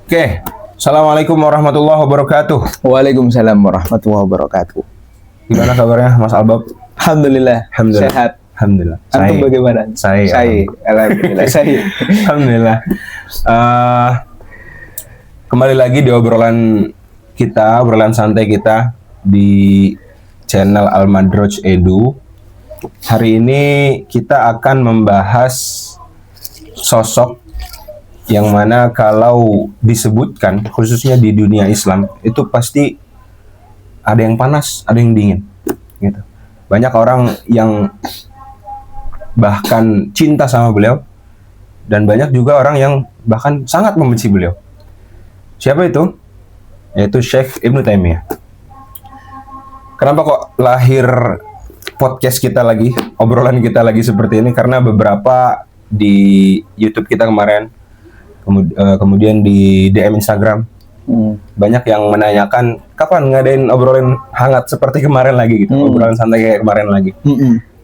Oke, Assalamualaikum warahmatullahi wabarakatuh. Waalaikumsalam warahmatullahi wabarakatuh. Gimana kabarnya Mas Albab? Alhamdulillah, Alhamdulillah. sehat. Alhamdulillah. Antum bagaimana? Saya. Alhamdulillah. Saya. Alhamdulillah. Kembali lagi di obrolan santai kita di channel Al-Madroj Edu. Hari ini kita akan membahas sosok yang mana kalau disebutkan khususnya di dunia Islam itu pasti ada yang panas, ada yang dingin gitu. Banyak orang yang bahkan cinta sama beliau dan banyak juga orang yang bahkan sangat membenci beliau. Siapa itu? Yaitu Syekh Ibnu Taimiyah. Kenapa kok lahir podcast kita lagi, obrolan kita lagi seperti ini? Karena beberapa di YouTube kita kemarin, kemudian di DM Instagram, banyak yang menanyakan kapan ngadain obrolan hangat seperti kemarin lagi gitu, obrolan santai kayak kemarin lagi.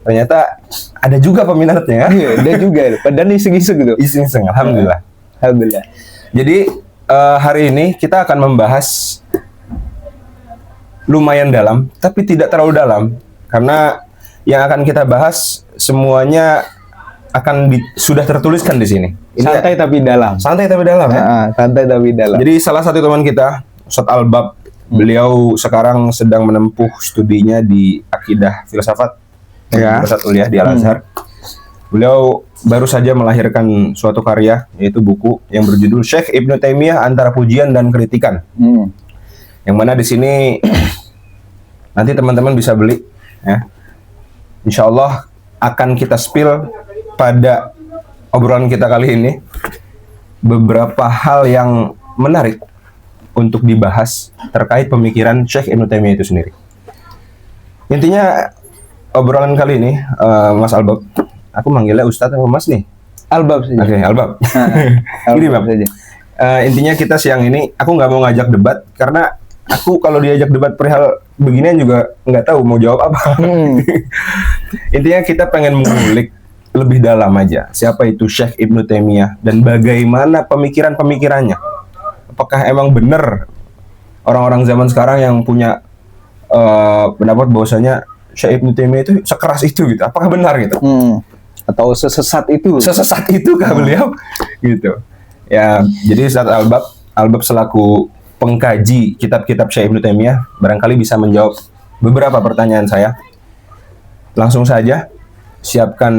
Ternyata ada juga peminatnya. Iya, ada juga. Padahal iseng-iseng gitu. Iseng-iseng, alhamdulillah. Alhamdulillah. Jadi hari ini kita akan membahas lumayan dalam, tapi tidak terlalu dalam, karena yang akan kita bahas semuanya sudah tertuliskan di sini. Ini Santai tapi dalam. santai tapi dalam ya. Santai tapi dalam. Jadi salah satu teman kita, Ustadz Albab, beliau sekarang sedang menempuh studinya di akidah filsafat Universitas Kuliah di Al-Azhar. Beliau baru saja melahirkan suatu karya, yaitu buku yang berjudul Syekh Ibnu Taimiyah Antara Pujian dan Kritikan. Yang mana di sini nanti teman-teman bisa beli ya. Insya Allah akan kita spill pada obrolan kita kali ini beberapa hal yang menarik untuk dibahas terkait pemikiran Syekh Ibnu Taimiyah itu sendiri. Intinya obrolan kali ini, Mas Albab, aku manggilnya Ustadz atau Mas nih? Albab saja. Oke, Albab. Gini Bab, saja. Intinya kita siang ini, aku nggak mau ngajak debat karena aku kalau diajak debat perihal beginian juga nggak tahu mau jawab apa. Intinya kita pengen mengulik lebih dalam aja siapa itu Syekh Ibnu Taimiyah dan bagaimana pemikiran-pemikirannya. Apakah emang benar orang-orang zaman sekarang yang punya pendapat bahwasanya Syekh Ibnu Taimiyah itu sekeras itu gitu? Apakah benar gitu? Atau sesesat itu? Sesesat itu kah beliau? Gitu. Ya, jadi Ustadz Albab selaku pengkaji kitab-kitab Syekh Ibnu Taimiyah barangkali bisa menjawab beberapa pertanyaan saya. Langsung saja, siapkan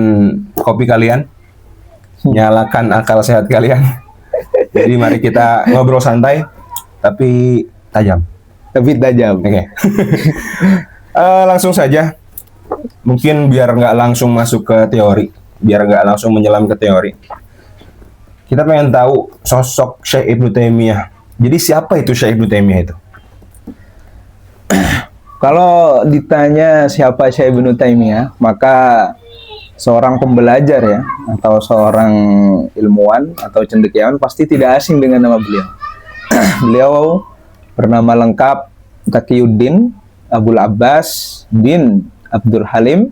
kopi kalian, nyalakan akal sehat kalian. Jadi mari kita ngobrol santai, tapi tajam. Tapi tajam. Oke. Langsung saja, mungkin biar nggak langsung masuk ke teori, biar nggak langsung menyelam ke teori. Kita pengen tahu sosok Syekh Ibnu Taimiyah. Jadi siapa itu Syekh Ibnu Taimiyah itu? Kalau ditanya siapa Syekh Ibnu Taimiyah, maka seorang pembelajar ya, atau seorang ilmuwan atau cendekiawan pasti tidak asing dengan nama beliau. Beliau bernama lengkap Taqiyuddin Abul Abbas bin Abdul Halim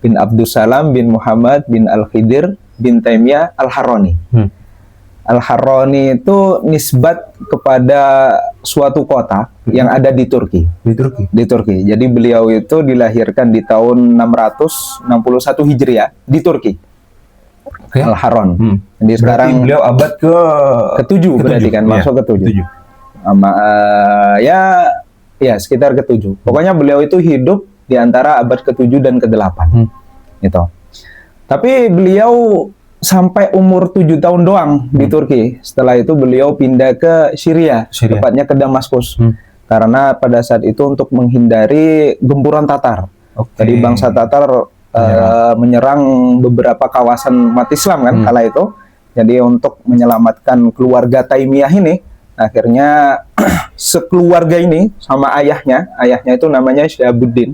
bin Abdus Salam bin Muhammad bin Al-Khidir bin Taimiyah Al-Harrani. Al-Harrani itu nisbat kepada suatu kota yang ada di Turki. Di Turki. Jadi beliau itu dilahirkan di tahun 661 Hijriah di Turki. Al-Harran. Jadi berarti sekarang beliau abad ke-7 berarti kan, masuk ke-7. Ya sekitar ke-7. Pokoknya beliau itu hidup di antara abad ke-7 dan ke-8. Gitu. Tapi beliau sampai umur 7 tahun doang di Turki. Setelah itu beliau pindah ke Syria. Tepatnya ke Damaskus. Karena pada saat itu untuk menghindari gempuran Tatar. Jadi bangsa Tatar menyerang beberapa kawasan umat Islam kan kala itu. Jadi untuk menyelamatkan keluarga Taimiyah ini, akhirnya sekeluarga ini sama ayahnya itu namanya Syahabuddin,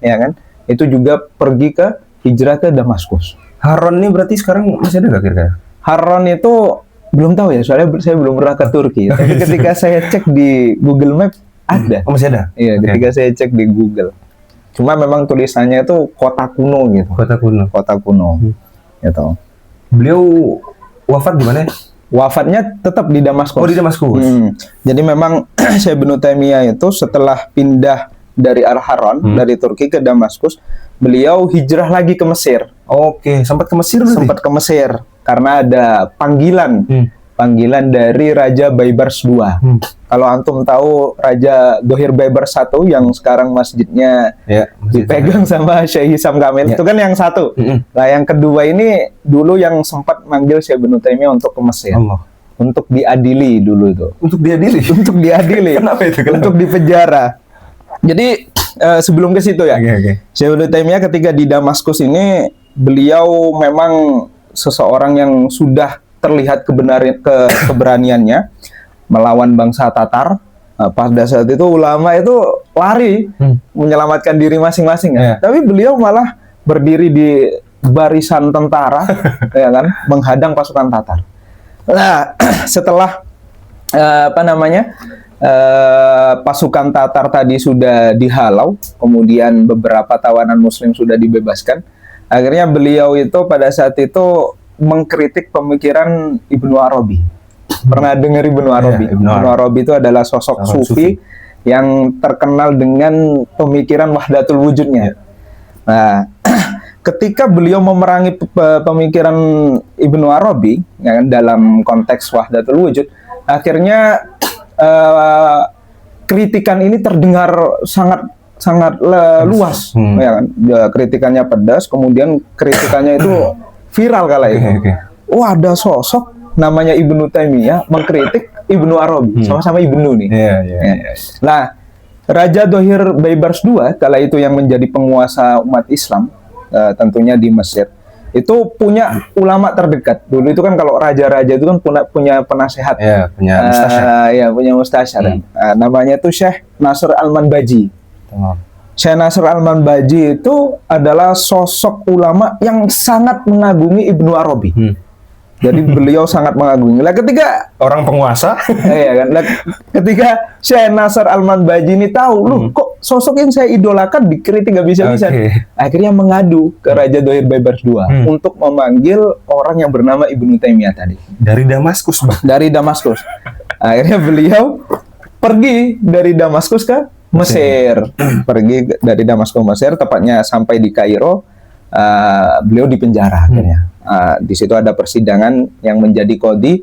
ya kan? Itu juga pergi ke hijrah ke Damaskus. Harran ini berarti sekarang masih ada nggak kira-kira? Harran itu belum tahu ya, soalnya saya belum pernah ke Turki. Tapi ketika saya cek di Google Map ada. Oh, masih ada? Iya, ketika saya cek di Google. Cuma memang tulisannya itu kota kuno gitu. Kota kuno. Kota kuno. Gitu. Beliau wafat di mana? wafatnya tetap di Damaskus. Oh, di Damaskus. Jadi memang Syekh Ibnu Taimiyah itu setelah pindah dari Al-Harran, dari Turki ke Damaskus, beliau hijrah lagi ke Mesir. Oke, sempat ke Mesir dulu. Sempat ke Mesir karena ada panggilan. Panggilan dari Raja Baybars II. Kalau antum tahu Raja Dohir Baybars I yang sekarang masjidnya dipegang sama Syekh Hisam Kamil, itu kan yang satu. Nah, yang kedua ini dulu yang sempat manggil Syekh Ibnu Taimiyah untuk ke Mesir. Untuk diadili dulu itu. Untuk diadili? Untuk diadili. Kenapa itu? Untuk dipenjara. Jadi sebelum ke situ ya. Syekh Ibnu Taimiyah ketika di Damaskus ini, beliau memang seseorang yang sudah terlihat keberaniannya melawan bangsa Tatar. Pada saat itu ulama itu lari menyelamatkan diri masing-masing ya. Tapi beliau malah berdiri di barisan tentara ya kan, menghadang pasukan Tatar. Nah, setelah pasukan Tatar tadi sudah dihalau, kemudian beberapa tawanan muslim sudah dibebaskan. Akhirnya beliau itu pada saat itu mengkritik pemikiran Ibnu Arabi. Pernah dengar Ibnu Arabi? Ibnu Arabi itu adalah sosok sufi yang terkenal dengan pemikiran wahdatul wujudnya. Nah, ketika beliau memerangi pemikiran Ibnu Arabi ya, dalam konteks wahdatul wujud, akhirnya kritikan ini terdengar sangat luas, ya kan? Kritikannya pedas, kemudian kritikannya itu viral kala itu. Wah, ada sosok namanya Ibnu Taimiyah mengkritik Ibnu Arabi, sama-sama Ibnu nih. Nah, Raja Dohir Baybars II kala itu yang menjadi penguasa umat Islam, tentunya di Mesir, itu punya ulama terdekat. Dulu itu kan kalau raja-raja itu kan punya penasehat, punya mustasyar. Punya mustasyar. Namanya itu Syekh Nasr Al-Manbaji. Syekh Nasr Al-Manbaji itu adalah sosok ulama yang sangat mengagumi Ibnu Arabi. Jadi beliau sangat mengagumi. Lah ketika orang penguasa, ya kan. Lah ketika Syekh Nasr Al-Manbaji ini tahu, loh kok sosok yang saya idolakan dikritik gak bisa-bisa. Akhirnya mengadu ke Raja Dohir Baybars II untuk memanggil orang yang bernama Ibnu Taimiyah tadi. Dari Damaskus, Bang. Dari Damaskus. Akhirnya beliau pergi dari Damaskus ke Mesir. Pergi dari Damaskus ke Mesir, tepatnya sampai di Kairo, beliau dipenjara akhirnya. Di situ ada persidangan yang menjadi qadhi.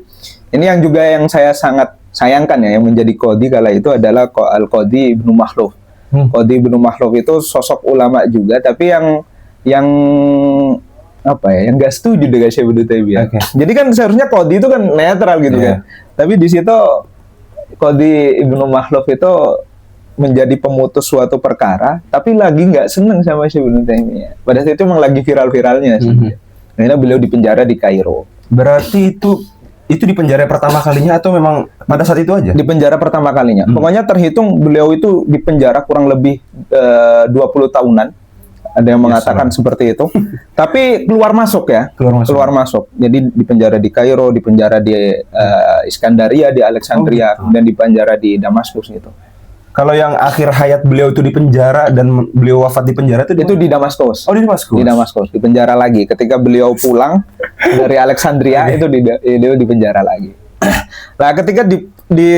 Ini yang juga yang saya sangat sayangkan ya, yang menjadi qadhi kala itu adalah Al-Qadhi Ibnu Makhluf. Qadhi Ibnu Makhluf itu sosok ulama juga, tapi yang apa ya, yang nggak setuju dengan Syekh Ibnu Taimiyah. Jadi kan seharusnya qadhi itu kan netral gitu kan. Tapi di situ Qadhi Ibnu Makhluf itu menjadi pemutus suatu perkara, tapi lagi nggak seneng sama Syekh Ibnu Taimiyah. Pada saat itu memang lagi viral-viralnya sih. Akhirnya beliau dipenjara di Kairo. Berarti itu di penjara pertama kalinya atau memang pada saat itu aja? Di penjara pertama kalinya. Pokoknya terhitung beliau itu di penjara kurang lebih 20 tahunan. Ada yang mengatakan seperti itu. Tapi keluar masuk ya. Keluar masuk. Jadi di penjara di Kairo, di penjara di Iskandaria, di Alexandria, dan di penjara di Damaskus gitu. Kalau yang akhir hayat beliau itu di penjara dan beliau wafat di penjara itu di Damaskus. Oh, di Damaskus. Di Damaskus, di penjara lagi. Ketika beliau pulang dari Alexandria itu di penjara lagi. Nah, ketika di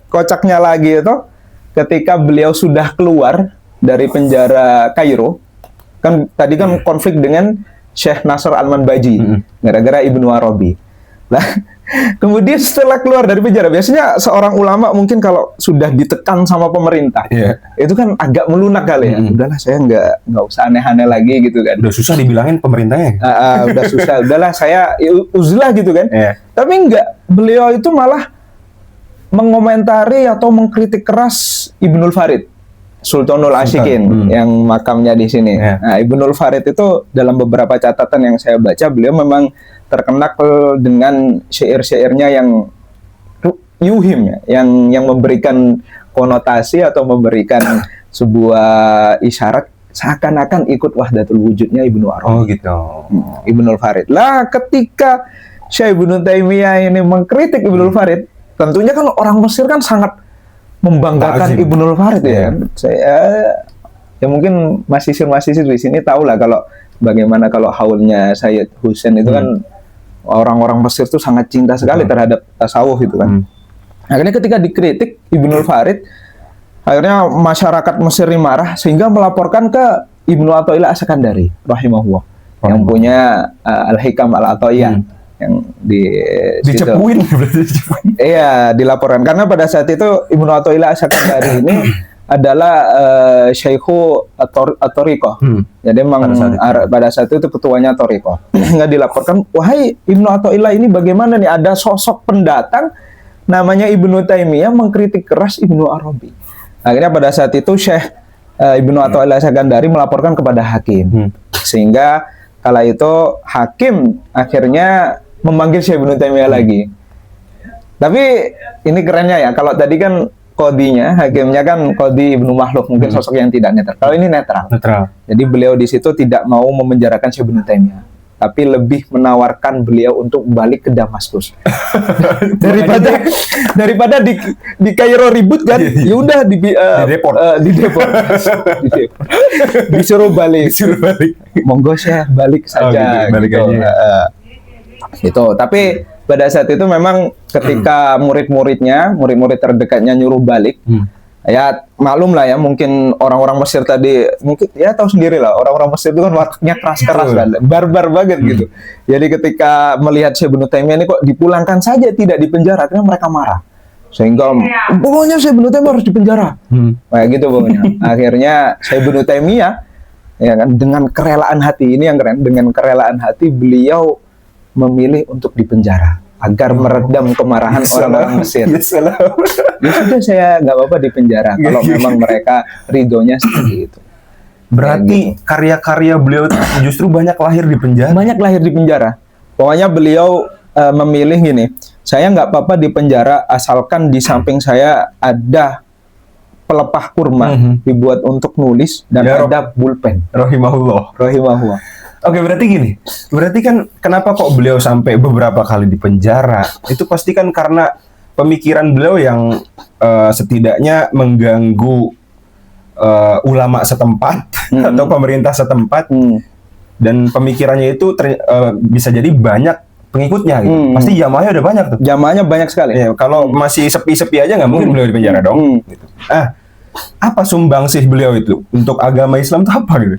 kocaknya lagi itu, ketika beliau sudah keluar dari penjara Kairo, kan tadi kan konflik dengan Syekh Nasr Al-Manbaji gara-gara Ibnu Arabi. Nah, kemudian setelah keluar dari penjara, biasanya seorang ulama mungkin kalau sudah ditekan sama pemerintah, itu kan agak melunak kali ya. Udahlah, saya nggak usah aneh-aneh lagi gitu kan. Udah susah dibilangin pemerintahnya. Udah susah. Udahlah, saya uzlah gitu kan. Tapi enggak, beliau itu malah mengomentari atau mengkritik keras Ibnul Farid, Sultanul Asyikin yang makamnya di sini. Nah, Ibnul Farid itu dalam beberapa catatan yang saya baca, beliau memang terkenal dengan syair-syairnya yang yuhim ya, yang memberikan konotasi atau memberikan sebuah isyarat seakan-akan ikut wahdatul wujudnya Ibnu Arabi. Oh gitu. Ibnul Farid. Lah ketika Syekh Ibnu Taimiyah ini mengkritik Ibnul Farid, tentunya kan orang Mesir kan sangat membanggakan Ibnul Farid ya. Saya ya mungkin masisir di sini tahu lah kalau bagaimana kalau haulnya Sayyid Husain itu kan Orang-orang Mesir tuh sangat cinta sekali terhadap tasawuf itu kan. Akhirnya ketika dikritik Ibnul Farid, akhirnya masyarakat Mesir ini marah sehingga melaporkan ke Ibnu Athaillah As-Sakandari rahimahullah yang punya Al-Hikam Al-Athaiyah yang dicepuin berarti dicepuin. Iya, dilaporkan karena pada saat itu Ibnu Athaillah As-Sakandari ini adalah Syaikhu At-Thariqah. Jadi memang pada saat itu ketuanya Thariqah. Nggak dilaporkan, wahai Ibnu Athaillah ini bagaimana nih ada sosok pendatang namanya Ibnu Taimiyah mengkritik keras Ibnu Arabi. Akhirnya pada saat itu Syekh Ibnu Athaillah As-Sakandari melaporkan kepada hakim. Sehingga kala itu hakim akhirnya memanggil Syekh Ibnu Taimiyah lagi. Tapi ini kerennya ya, kalau tadi kan kodinya, hakimnya kan kodi Ibnu Makhluf, mungkin sosok yang tidak netral. Kalau ini netral. Jadi beliau di situ tidak mau memenjarakan Syekh Ibnu Taimiyah, tapi lebih menawarkan beliau untuk balik ke Damaskus. daripada di Kairo ribut kan, ya udah di deport. Disuruh balik. Monggo Syekh balik saja. Balik gitu. aja. Gitu. Tapi pada saat itu memang ketika murid terdekatnya nyuruh balik, ya maklum lah ya, mungkin orang-orang Mesir tadi mungkin ya tahu sendiri lah, orang-orang Mesir itu kan wataknya keras-keras kan, barbar banget gitu. Jadi ketika melihat Syekh Ibnu Taimiyah ini kok dipulangkan saja tidak dipenjara, akhirnya mereka marah. Sehingga pokoknya Syekh Ibnu Taimiyah harus dipenjara. Kayak gitu pokoknya. Akhirnya Syekh Ibnu Taimiyah ya kan dengan kerelaan hati, ini yang keren, dengan kerelaan hati beliau memilih untuk dipenjara agar meredam kemarahan orang-orang Mesir. Ya sudah, saya nggak apa-apa dipenjara kalau memang mereka ridhonya seperti itu. Berarti karya-karya beliau justru banyak lahir di penjara. Banyak lahir di penjara. Pokoknya beliau memilih gini, saya nggak apa-apa di penjara asalkan di samping saya ada pelepah kurma dibuat untuk nulis dan ada pulpen. Rahimahullah. Oke, berarti gini. Berarti kan kenapa kok beliau sampai beberapa kali di penjara? Itu pasti kan karena pemikiran beliau yang setidaknya mengganggu ulama setempat atau pemerintah setempat. Dan pemikirannya itu bisa jadi banyak pengikutnya gitu. Pasti jamaahnya udah banyak tuh. Jamaahnya banyak sekali. Ya, kalau masih sepi-sepi aja nggak mungkin beliau di penjara dong. Gitu. Apa sumbangsih beliau itu untuk agama Islam itu apa gitu?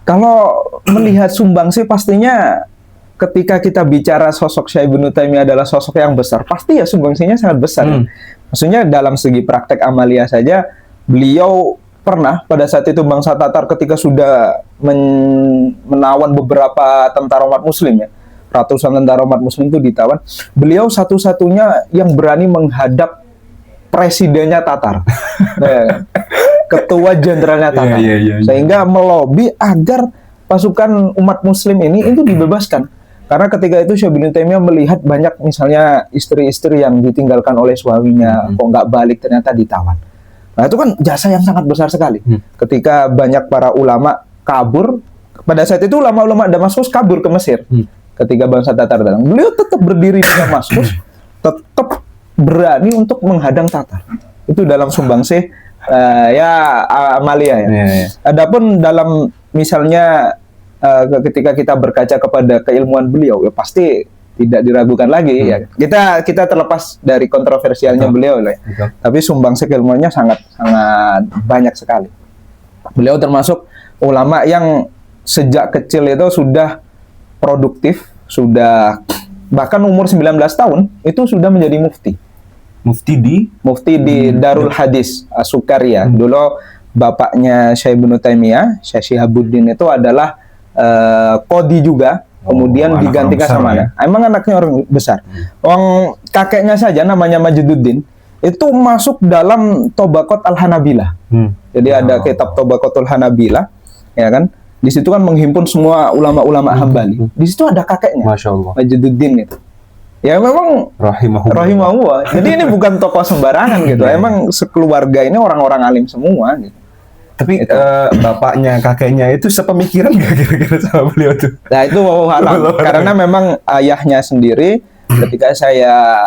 Kalau melihat sumbangsih pastinya ketika kita bicara sosok Syekh Ibnu Taimiyah adalah sosok yang besar, pasti ya sumbangsihnya sangat besar. Maksudnya dalam segi praktek amalia saja, beliau pernah pada saat itu bangsa Tatar ketika sudah menawan beberapa tentara umat muslim ya, ratusan tentara umat muslim itu ditawan, beliau satu-satunya yang berani menghadap presidennya Tatar. Ketua jenderalnya Tatar, sehingga melobi agar pasukan umat muslim ini itu dibebaskan. Karena ketika itu Syekh Ibnu Taimiyah melihat banyak misalnya istri-istri yang ditinggalkan oleh suaminya, kok nggak balik ternyata ditawan. Nah itu kan jasa yang sangat besar sekali. Ketika banyak para ulama kabur, pada saat itu ulama-ulama Damaskus kabur ke Mesir. Ketika bangsa Tatar datang, beliau tetap berdiri di Damaskus, tetap berani untuk menghadang Tatar. Itu dalam sumbangsih amalia ya. Adapun dalam misalnya ketika kita berkaca kepada keilmuan beliau, ya pasti tidak diragukan lagi ya. Kita terlepas dari kontroversialnya beliau lah. Tapi sumbangsih keilmuannya sangat banyak sekali. Beliau termasuk ulama yang sejak kecil itu sudah produktif, sudah bahkan umur 19 tahun itu sudah menjadi mufti. Mufti di Darul Hadis Sukaria. Dulu bapaknya Syekh Ibnu Taimiyah, Syekh Syihabuddin itu adalah qadhi juga, kemudian digantikan sama anaknya. Emang anaknya orang besar. Orang kakeknya saja namanya Majiduddin itu masuk dalam Tobaqat Al-Hanabilah. Jadi ada kitab Tobaqatul Hanabilah, ya kan? Di situ kan menghimpun semua ulama-ulama Hambali. Di situ ada kakeknya, Masya Allah. Majiduddin itu. Ya memang rahimahullah. Jadi ini bukan tokoh sembarangan gitu. Emang sekeluarga ini orang-orang alim semua gitu. Tapi bapaknya, kakeknya itu sepemikiran nggak kira-kira sama beliau tuh? Nah itu alam. Karena memang ayahnya sendiri ketika saya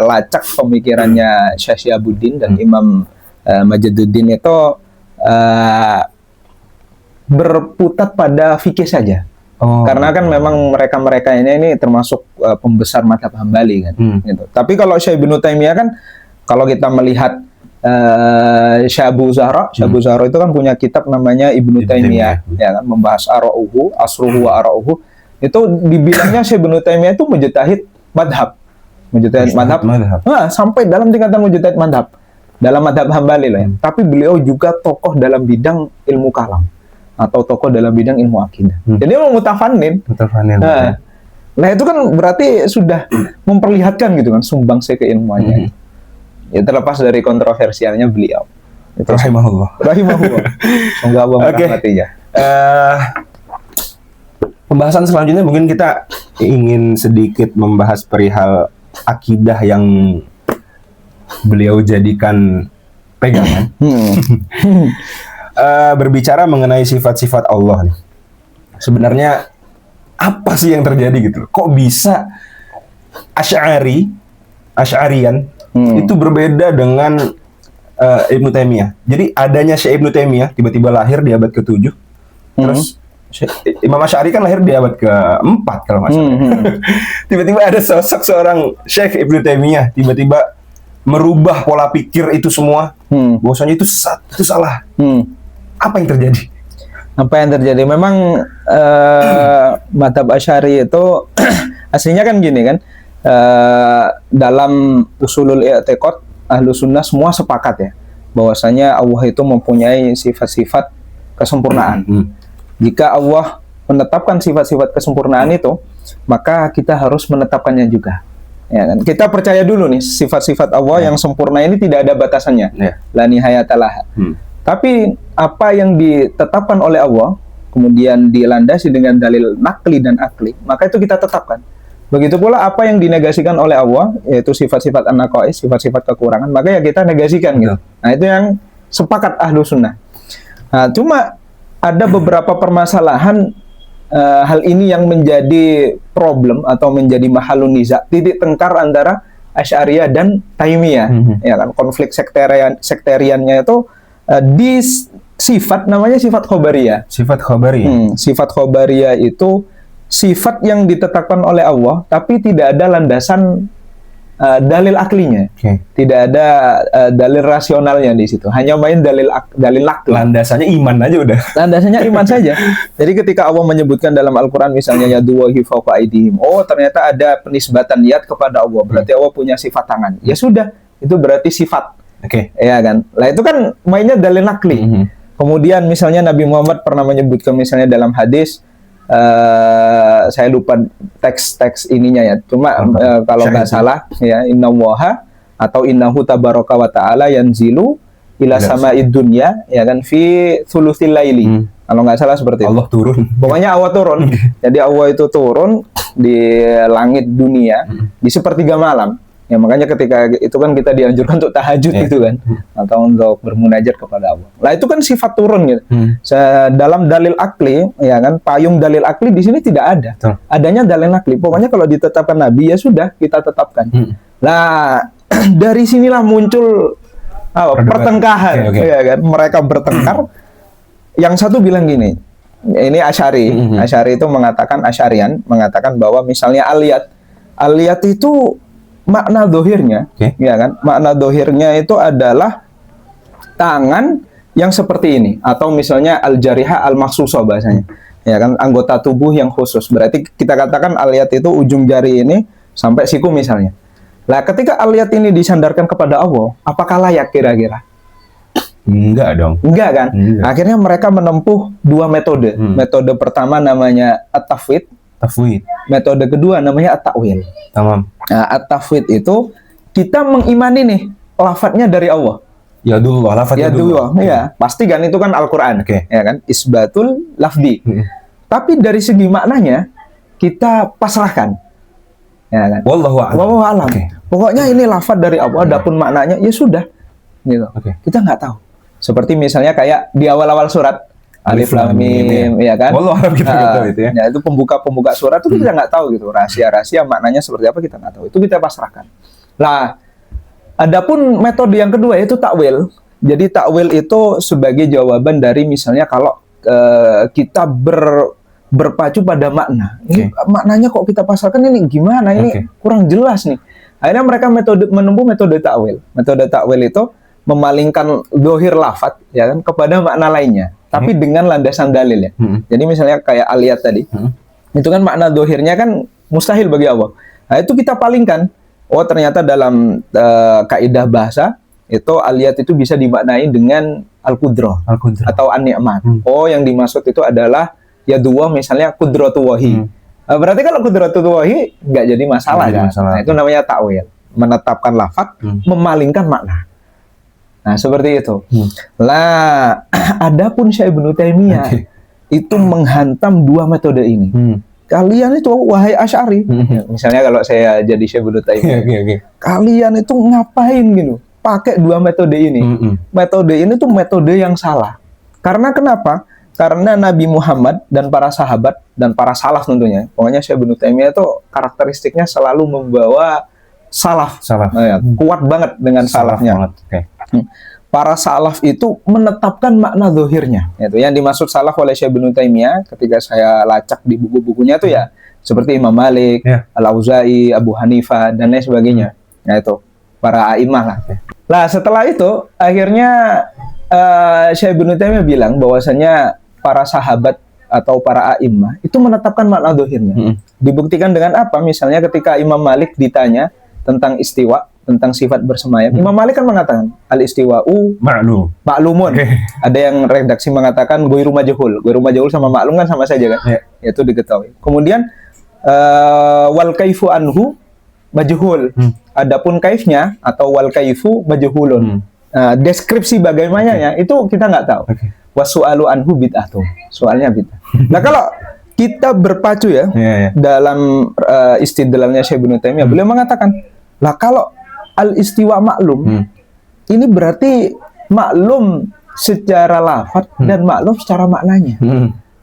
lacak pemikirannya Syekh Syihabuddin dan Imam Majiduddin itu berputar pada fikih saja. Oh. Karena kan memang mereka-mereka ini termasuk pembesar mazhab Hambali kan. Gitu. Tapi kalau Syekh Ibnu Taimiyah kan, kalau kita melihat Syekh Abu Zahra itu kan punya kitab namanya Ibnu Taimiyah, ya kan, membahas ara'uhu, asruhu wa ara'uhu. Itu dibilangnya Syekh Ibnu Taimiyah itu mujtahid madhab. Mujtahid madhab. Nah, sampai dalam tingkatan mujtahid madhab. Dalam madhab Hambali lah ya. Tapi beliau juga tokoh dalam bidang ilmu kalam. Atau tokoh dalam bidang ilmu akidah. Jadi memang mutafannin. Nah, itu kan berarti sudah memperlihatkan gitu kan sumbangsi keilmuannya. Ya terlepas dari kontroversialnya beliau. Rahimahullah. Semoga Allah merahmatinya. Pembahasan selanjutnya mungkin kita ingin sedikit membahas perihal akidah yang beliau jadikan pegangan. Berbicara mengenai sifat-sifat Allah nih. Sebenarnya apa sih yang terjadi gitu? Kok bisa Asy'ariyan itu berbeda dengan Ibnu Taimiyah. Jadi adanya Syekh Ibnu Taimiyah tiba-tiba lahir di abad ke-7. Terus Imam Asy'ari kan lahir di abad ke-4 kalau nggak salah. Tiba-tiba ada sosok seorang Syekh Ibnu Taimiyah tiba-tiba merubah pola pikir itu semua. Bahwasanya itu salah. Apa yang terjadi? Apa yang terjadi? Memang mazhab Asy'ari itu aslinya kan gini kan. Dalam usulul i'tiqad Ahlus Sunnah semua sepakat ya bahwasanya Allah itu mempunyai sifat-sifat kesempurnaan. Jika Allah menetapkan sifat-sifat kesempurnaan itu, maka kita harus menetapkannya juga. Ya kan? Kita percaya dulu nih sifat-sifat Allah yang sempurna ini tidak ada batasannya. La nihayatalah. Tapi apa yang ditetapkan oleh Allah kemudian dilandasi dengan dalil nakli dan akli, maka itu kita tetapkan. Begitu pula apa yang dinegasikan oleh Allah, yaitu sifat-sifat an-naqais, sifat-sifat kekurangan, maka ya kita negasikan gitu. Nah, itu yang sepakat ahlu sunnah. Nah, cuma ada beberapa permasalahan hal ini yang menjadi problem atau menjadi mahalun niza, titik tengkar antara Asy'ariyah dan Taimiyah. Ya kan, konflik sektariannya itu di sifat namanya sifat khobariyah. Sifat khobariyah. Sifat khobariyah itu sifat yang ditetapkan oleh Allah, tapi tidak ada landasan dalil aklinya, tidak ada dalil rasionalnya di situ. Hanya main dalil akli. Landasannya iman aja udah. Landasannya iman saja. Jadi ketika Allah menyebutkan dalam Al-Quran misalnya yadullahi fawqa aydihim, oh ternyata ada penisbatan yad kepada Allah, berarti Allah punya sifat tangan. Ya sudah, itu berarti sifat. Ya kan. Lah itu kan mainnya dalil akli. Kemudian misalnya Nabi Muhammad pernah menyebutkan misalnya dalam hadis, saya lupa teks ininya ya. Cuma kalau nggak salah ya, innallaha atau innahu tabaraka wa ta'ala yanzilu ila sama'id dunya ya kan fi thuluthil laili. Kalau nggak salah seperti Allah itu. Turun. Pokoknya Allah turun. Jadi Allah itu turun di langit dunia di sepertiga malam. Ya makanya ketika itu kan kita dianjurkan untuk tahajud itu kan, atau untuk bermunajat kepada Allah. Lah itu kan sifat turun gitu. Dalam dalil akli ya kan, payung dalil akli di sini tidak ada. Adanya dalil akli. Pokoknya kalau ditetapkan Nabi ya sudah kita tetapkan. Lah dari sinilah muncul pertengkaran ya kan. Mereka bertengkar. Yang satu bilang gini, ini Asy'ari. Asy'ari itu mengatakan, Asy'arian mengatakan bahwa misalnya aliyat itu makna dohirnya, ya kan? Makna dohirnya itu adalah tangan yang seperti ini, atau misalnya al-jarihah al-maksusah bahasanya, ya kan? Anggota tubuh yang khusus. Berarti kita katakan aliyat itu ujung jari ini sampai siku misalnya. Lah, ketika aliyat ini disandarkan kepada Allah, apakah layak kira-kira? Enggak dong. Enggak kan? Enggak. Akhirnya mereka menempuh dua metode. Metode pertama namanya at-tafwid. Metode kedua namanya at-ta'wil. Tamam. Nah, at-tafwid itu kita mengimani nih lafadznya dari Allah. Yadullah, lafadz Yadullah. Ya, pasti kan itu kan Al-Qur'an. Ya kan? Isbatul lafdi. Tapi dari segi maknanya kita pasrahkan. Ya kan? Wallahu a'lam. Pokoknya ini lafadz dari Allah, adapun maknanya ya sudah. Gitu. Kita nggak tahu. Seperti misalnya kayak di awal-awal surat Alif Lam Mim, ya kan? Wallahu a'lam, kita nggak tahu itu ya. Ya itu pembuka surat itu kita nggak tahu gitu, rahasia maknanya seperti apa kita nggak tahu. Itu kita pasrahkan. Lah, adapun metode yang kedua yaitu takwil. Jadi takwil itu sebagai jawaban dari misalnya kalau kita berpacu pada makna. Ini maknanya kok kita pasarkan ini gimana? Ini kurang jelas nih. Akhirnya mereka menempuh metode takwil. Metode takwil itu memalingkan dohir lafat ya kan kepada makna lainnya, tapi dengan landasan dalil ya. Jadi misalnya kayak aliyat tadi, itu kan makna dohirnya kan mustahil bagi Allah. Nah itu kita palingkan. Oh ternyata dalam kaidah bahasa itu aliyat itu bisa dimaknai dengan al-qudrah atau an-ni'mat. Oh yang dimaksud itu adalah ya dua misalnya kudratullahi. Berarti kalau kudratullahi nggak jadi masalah kan? Nah, itu namanya takwil, menetapkan lafaz, memalingkan makna. Nah seperti itu. Lah, adapun Syekh Ibnu Taimiyah itu menghantam dua metode ini. Kalian itu wahai Asy'ari, misalnya kalau saya jadi Syekh Ibnu Taimiyah, kalian itu ngapain gitu? Pakai dua metode ini. Metode ini tuh metode yang salah. Karena kenapa? Karena Nabi Muhammad dan para sahabat dan para salaf tentunya, pokoknya Syekh Ibnu Taimiyah itu karakteristiknya selalu membawa salaf. Kuat banget dengan salafnya. Para salaf itu menetapkan makna zahirnya. Itu yang dimaksud salaf oleh Syekh Ibnu Taimiyah ketika saya lacak di buku-bukunya itu ya seperti Imam Malik, Al-Auza'i, Abu Hanifah dan lain sebagainya. Nah itu para a'imah lah. Lah setelah itu akhirnya Syekh Ibnu Taimiyah bilang bahwasanya para sahabat atau para a'imah itu menetapkan makna zahirnya. Dibuktikan dengan apa? Misalnya ketika Imam Malik ditanya tentang istiwa, tentang sifat bersemayam, Imam Malik kan mengatakan al-istiwa'u ma'lumun. Ada yang redaksi mengatakan ghairu majhul. Ghairu majhul sama maklum kan sama saja kan? Itu diketahui. Kemudian wal kaifu anhu majhul. Adapun kaifnya atau wal kaifu majhulun. Deskripsi bagaimananya itu kita nggak tahu. Wasu'alu anhu bid'atun. Soalnya bid'ah. Nah kalau kita berpacu ya dalam istidlalnya Syekh Ibnu Taimiyah, beliau mengatakan, lah kalau al-istiwa maklum, ini berarti maklum secara lafaz dan maklum secara maknanya.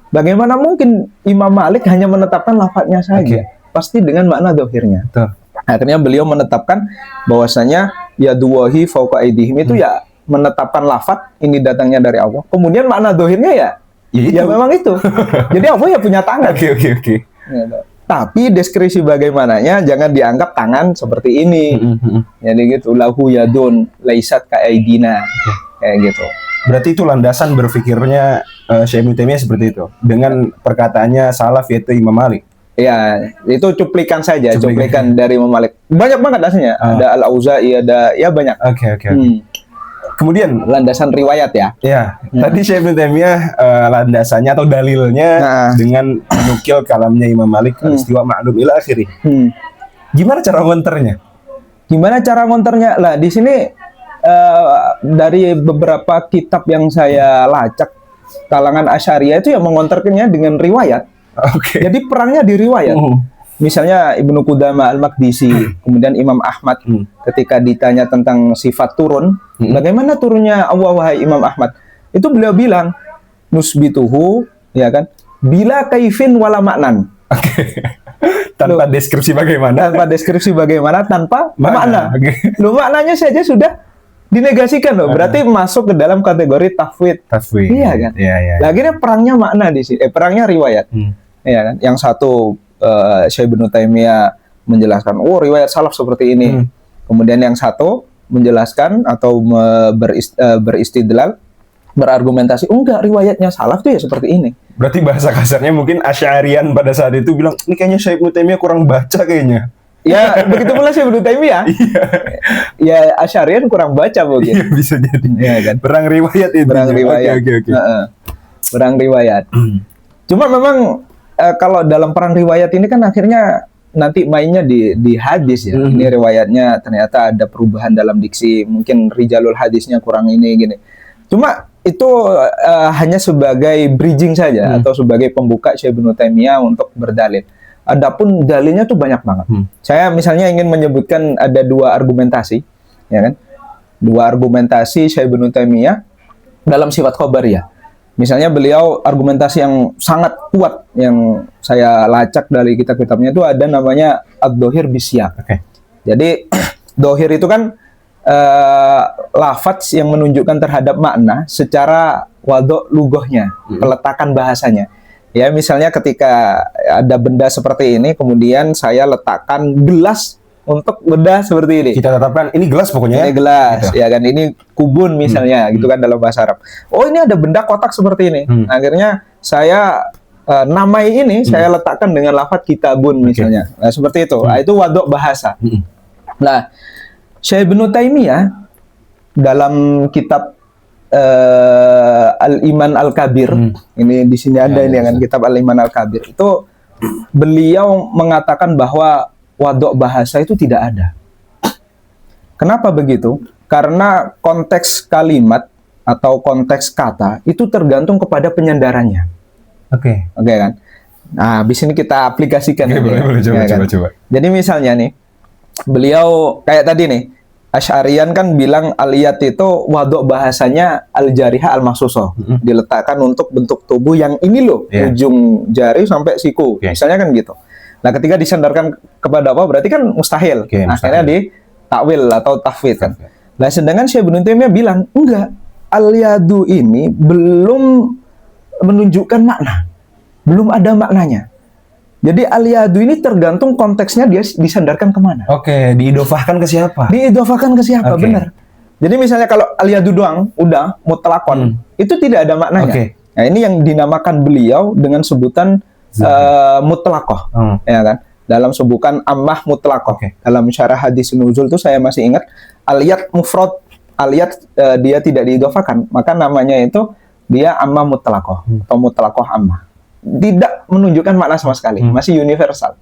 Bagaimana mungkin Imam Malik hanya menetapkan lafadznya saja? Pasti dengan makna zahirnya. Akhirnya beliau menetapkan bahwasanya ya duwahi fauqa aidihim itu ya menetapkan lafaz ini datangnya dari Allah. Kemudian makna zahirnya ya memang itu. Jadi Allah ya punya tangan. Tapi deskripsi bagaimananya jangan dianggap tangan seperti ini. Jadi gitu, lahu yadun laisat ka'aidina. Kayak gitu. Berarti itu landasan berpikirnya Syekh Ibnu Taimiyah seperti itu. Dengan perkataannya salaf yaitu Imam Malik. Ya, itu cuplikan saja, cuplikan dari Imam Malik. Banyak banget aslinya. Ada Al-Auza'i, ada ya banyak. Kemudian landasan riwayat ya. Tadi Syekh Ibnu Taimiyah landasannya atau dalilnya dengan menukil kalamnya Imam Malik al-istiwa ma'lum ila akhiri. Gimana cara ngonternya? Lah di sini dari beberapa kitab yang saya lacak kalangan Asy'ariyah itu yang mengonterkannya dengan riwayat. Jadi perangnya di riwayat. Misalnya Ibnu Qudamah Al-Maqdisi, kemudian Imam Ahmad ketika ditanya tentang sifat turun, bagaimana turunnya Allah wahai Imam Ahmad? Itu beliau bilang nusbituhu, ya kan? Bila kaifin wala maknan. Tanpa deskripsi bagaimana? Tanpa makna. Loh, maknanya saja sudah dinegasikan loh. Berarti masuk ke dalam kategori tafwid. Iya kan? Lah akhirnya perangnya makna di sini. Perangnya riwayat. Iya kan? Yang satu Syekh Ibnu Taimiyah menjelaskan, oh riwayat salaf seperti ini. Kemudian yang satu menjelaskan atau beristidlal, berargumentasi, enggak, riwayatnya salaf tuh ya seperti ini. Berarti bahasa kasarnya mungkin Asy'arian pada saat itu bilang, ini kayaknya Syekh Ibnu Taimiyah kurang baca kayaknya. Ya, begitu pula Syekh Ibnu Taimiyah. Ya Asy'arian kurang baca mungkin. Iya, bisa jadi. Ya, kan? Perang riwayat itu. Perang riwayat. Perang riwayat. Cuma memang kalau dalam perang riwayat ini kan akhirnya nanti mainnya di hadis ya. Ini riwayatnya ternyata ada perubahan dalam diksi, mungkin rijalul hadisnya kurang ini gini. Cuma itu hanya sebagai bridging saja atau sebagai pembuka Syekh Ibnu Taimiyah untuk berdalil. Adapun dalilnya tuh banyak banget. Saya misalnya ingin menyebutkan ada dua argumentasi, ya kan? Dua argumentasi Syekh Ibnu Taimiyah dalam sifat khobariyah. Misalnya beliau argumentasi yang sangat kuat yang saya lacak dari kitab-kitabnya itu ada namanya ad-dohir bisyaq. Jadi dohir itu kan lafaz yang menunjukkan terhadap makna secara wadhu lughahnya, peletakan bahasanya. Ya, misalnya ketika ada benda seperti ini, kemudian saya letakkan gelas untuk benda seperti ini. Kita tetapkan ini gelas pokoknya Ini ya. gelas, Gitu. ya kan, ini kubun misalnya, gitu kan dalam bahasa Arab. Oh, ini ada benda kotak seperti ini. Akhirnya saya namai ini, saya letakkan dengan lafadz kitabun misalnya. Nah, seperti itu. Nah, itu waduk bahasa. Nah, Syekh Ibnu Taimiyah dalam kitab Al-Iman Al-Kabir, ini di sini ada ini kan, kitab Al-Iman Al-Kabir, itu beliau mengatakan bahwa waduk bahasa itu tidak ada. Kenapa begitu? Karena konteks kalimat atau konteks kata itu tergantung kepada penyandarannya. Oke. Oke kan? Nah, habis ini kita aplikasikan. Oke, ya. boleh coba, Ya kan? coba. Jadi misalnya nih, beliau kayak tadi nih, Asy'ariyan kan bilang aliyat itu waduk bahasanya al-jarihah al-mahsusoh, diletakkan untuk bentuk tubuh yang ini loh, ujung jari sampai siku, misalnya kan gitu. Nah, ketika disandarkan kepada apa berarti kan mustahil. Akhirnya ditakwil atau tafwid kan. Nah, sedangkan Syekh Ibnu Taimiyah bilang enggak, al-yadu ini belum menunjukkan makna, belum ada maknanya. Jadi al-yadu ini tergantung konteksnya dia disandarkan kemana. Oke, diidofahkan ke siapa? Diidofahkan ke siapa, benar. Jadi misalnya kalau al-yadu doang, udah mutlakon, itu tidak ada maknanya. Nah, ini yang dinamakan beliau dengan sebutan mutlakoh, ya kan? Dalam sebutan ammah mutlakoh. Dalam syarah hadis nuzul itu saya masih ingat, al-yad mufrad, al-yad dia tidak diidofahkan, maka namanya itu dia ammah mutlakoh atau mutlakoh ammah. Tidak menunjukkan makna sama sekali, masih universal.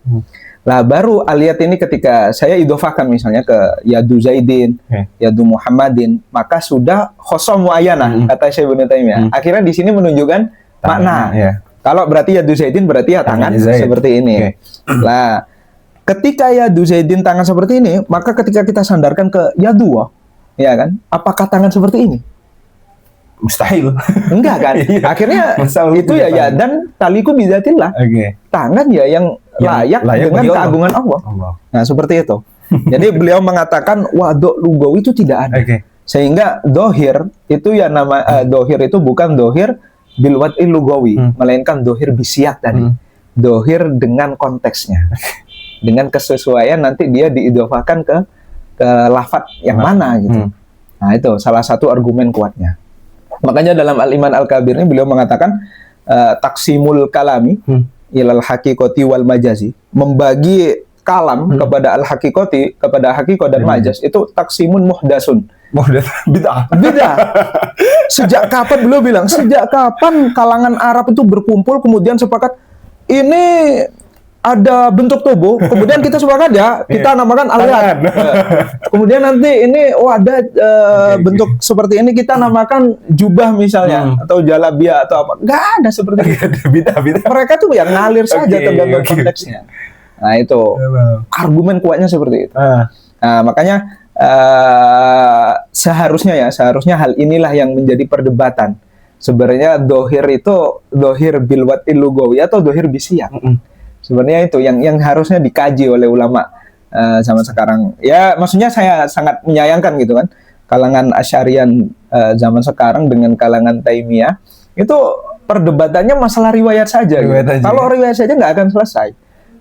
Lah baru aliyat ini ketika saya idofahkan misalnya ke yadu Zaidin, yadu Muhammadin, maka sudah khosom muayyanah, kata Syekh Ibnu Taimiyah. Akhirnya di sini menunjukkan makna. Kalau berarti yadu Zaidin berarti ya tangan seperti ini. Lah ketika yadu Zaidin tangan seperti ini, maka ketika kita sandarkan ke yadu, ya kan? Apakah tangan seperti ini? Mustahil. Enggak kan? Akhirnya itu ya dan taliku bidatillah. Tangan ya yang layak dengan keagungan Allah. Nah, seperti itu. Jadi beliau mengatakan waduk lugawi itu tidak ada. Sehingga dohir itu ya nama dohir itu bukan dohir bil wad'il lugawi, melainkan dohir bisiat tadi. Dohir dengan konteksnya. Dengan kesesuaian nanti dia diidofahkan ke lafadz yang mana gitu. Nah, itu salah satu argumen kuatnya. Makanya dalam Al-Iman Al-Kabir ini beliau mengatakan taksimul kalami ilal haqiqati wal majazi, membagi kalam kepada al-haqiqati, kepada haqiqah dan majaz itu taksimun muhdasun. Bid'ah. Sejak kapan beliau bilang? Sejak kapan kalangan Arab itu berkumpul kemudian sepakat ini ada bentuk tubuh, kemudian kita sepakat ya, kita namakan al-yad. Kemudian nanti ini ada bentuk seperti ini kita namakan jubah misalnya atau jalabia atau apa. Nggak ada seperti itu. Mereka tuh yang ngalir saja tergantung konteksnya. Nah, itu argumen kuatnya seperti itu. Nah, makanya seharusnya hal inilah yang menjadi perdebatan. Sebenarnya dohir itu dohir bil wad'il lugawi atau dohir bisiyah. Sebenarnya itu yang harusnya dikaji oleh ulama zaman sekarang. Ya, maksudnya saya sangat menyayangkan gitu kan. Kalangan Asy'ariyan zaman sekarang dengan kalangan Taimiyah itu perdebatannya masalah riwayat saja. Gitu. Kalau riwayat saja nggak akan selesai.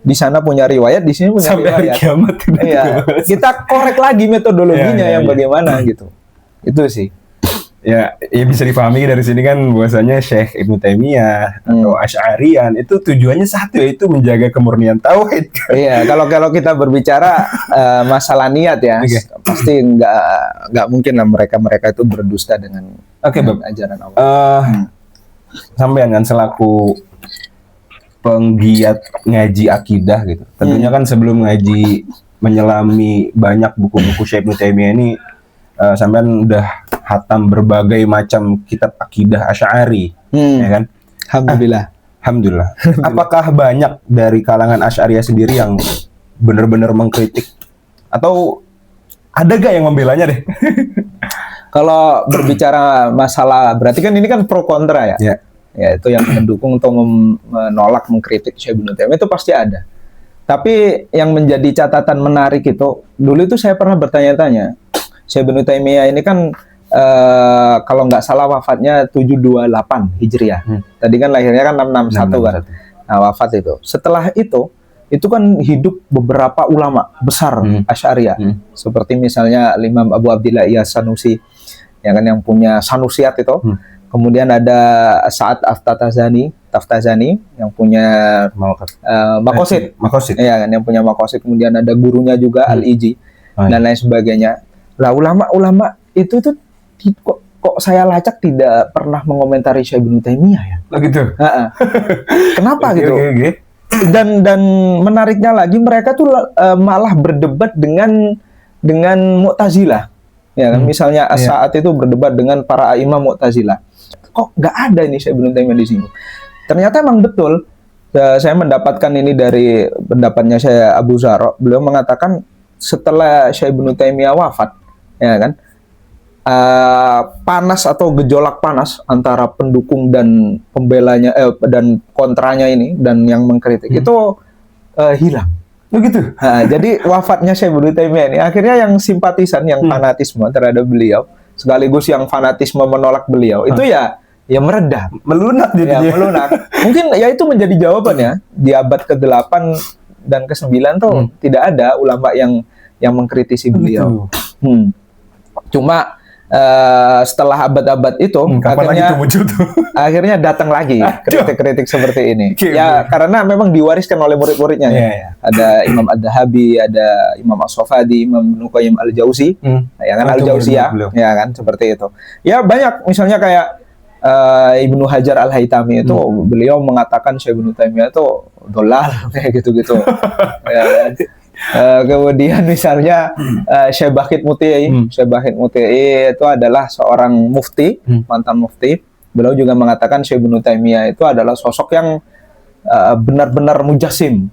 Di sana punya riwayat, di sini punya sampai riwayat. Kiamat. Iya, kita korek lagi metodologinya yang bagaimana gitu. Itu sih. Ya bisa dipahami dari sini kan bahwasanya Syekh Ibnu Taimiyah atau Asy'ariyan itu tujuannya satu, yaitu menjaga kemurnian tauhid. Iya, kalau kita berbicara masalah niat ya, pasti nggak mungkin lah mereka itu berdusta dengan ajaran Allah. Sampean kan selaku penggiat ngaji akidah gitu. Tentunya kan sebelum ngaji menyelami banyak buku-buku Syekh Ibnu Taimiyah ini, sampean udah hatam berbagai macam kitab akidah Asy'ari, ya kan? Alhamdulillah. Apakah banyak dari kalangan Asy'ariyah sendiri yang benar-benar mengkritik atau ada gak yang membelanya deh? Kalau berbicara masalah, berarti kan ini kan pro kontra ya? Ya, itu yang mendukung atau menolak, mengkritik Syekh Ibnu Taimiyah itu pasti ada. Tapi yang menjadi catatan menarik itu, dulu itu saya pernah bertanya-tanya, Syekh Ibnu Taimiyah ini kan kalau nggak salah wafatnya 728 Hijriah. Tadi kan lahirnya kan 661 kan. Nah, wafat itu. Setelah itu kan hidup beberapa ulama besar Asy'ariyah. Seperti misalnya Imam Abu Abdillah Iyas Sanusi, yang kan yang punya Sanusiyat itu. Kemudian ada Sa'ad Taftazani yang punya Maqasid. Ya kan, yang punya Maqasid. Kemudian ada gurunya juga Al-Iji dan lain sebagainya. Lah ulama-ulama itu kok saya lacak tidak pernah mengomentari Syekh Ibnu Taimiyah ya. Oh gitu. Kenapa gitu? Dan menariknya lagi mereka tuh malah berdebat dengan Mu'tazilah. Ya kan, misalnya saat itu berdebat dengan para imam Mu'tazilah. Kok nggak ada ini Syekh Ibnu Taimiyah di sini? Ternyata emang betul. Saya mendapatkan ini dari pendapatnya saya Abu Zaro. Beliau mengatakan setelah Syekh Ibnu Taimiyah wafat, ya kan, panas atau gejolak panas antara pendukung dan pembelanya dan kontranya ini dan yang mengkritik itu hilang. Begitu. Jadi wafatnya Syekh Ibnu Taimiyah ini akhirnya yang simpatisan, yang fanatisme terhadap beliau, sekaligus yang fanatisme menolak beliau itu ya meredah, melunak jadinya. Ya, melunak. Mungkin ya itu menjadi jawabannya di abad ke-8 dan ke-9 tuh tidak ada ulama yang mengkritisi beliau. Cuma setelah abad-abad itu akhirnya datang lagi kritik-kritik seperti ini. Karena memang diwariskan oleh murid-muridnya. Ada Imam Ad-Dahabi, ada Imam As-Safadi, Imam Ibnu Qayyim Al-Jauzi, ya kan, Al-Jauziyah, ya kan, seperti itu. Ya banyak, misalnya kayak Ibnu Hajar Al-Haytami itu beliau mengatakan Syekh Ibnu Taimiyah itu dolal kayak gitu-gitu. Ya, kemudian misalnya Syekh Baqit Muti'i, Syekh Baqit Muti'i itu adalah seorang mufti, mantan mufti. Beliau juga mengatakan Syekh Ibnu Taimiyah itu adalah sosok yang benar-benar mujassim.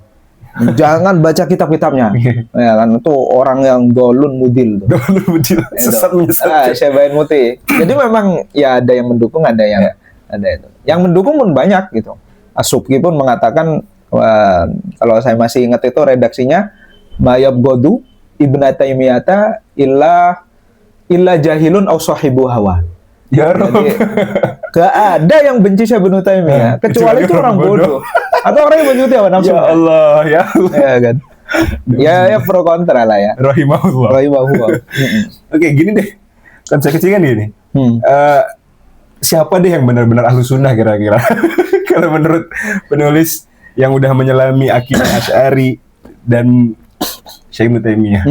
Jangan baca kitab-kitabnya. Ya kan, itu orang yang dolun mudil. Dolun mudil. Sesat menyesat. Syekh Baqit Muti'i. Jadi memang ya ada yang mendukung, ada yang ada itu. Yang mendukung pun banyak gitu. As-Subki pun mengatakan, kalau saya masih ingat itu redaksinya, Mayab Godu Ibnu Taimiyata illa jahilun aw sahibu hawa. Ya Jadi gak ada yang benci Syekh Ibnu Taimiyah kecuali itu orang bodoh atau orang yang benci hawa nafsu. Ya Allah, ya Allah. Ya kan. Ya pro kontra lah ya. Rahimahullah. Oke, gini deh. Kan saya kecil kan gini. Siapa deh yang benar-benar ahlu sunnah kira-kira? Kalau menurut penulis yang udah menyelami akidah Asy'ari dan Syekh Ibnu Taimiyah.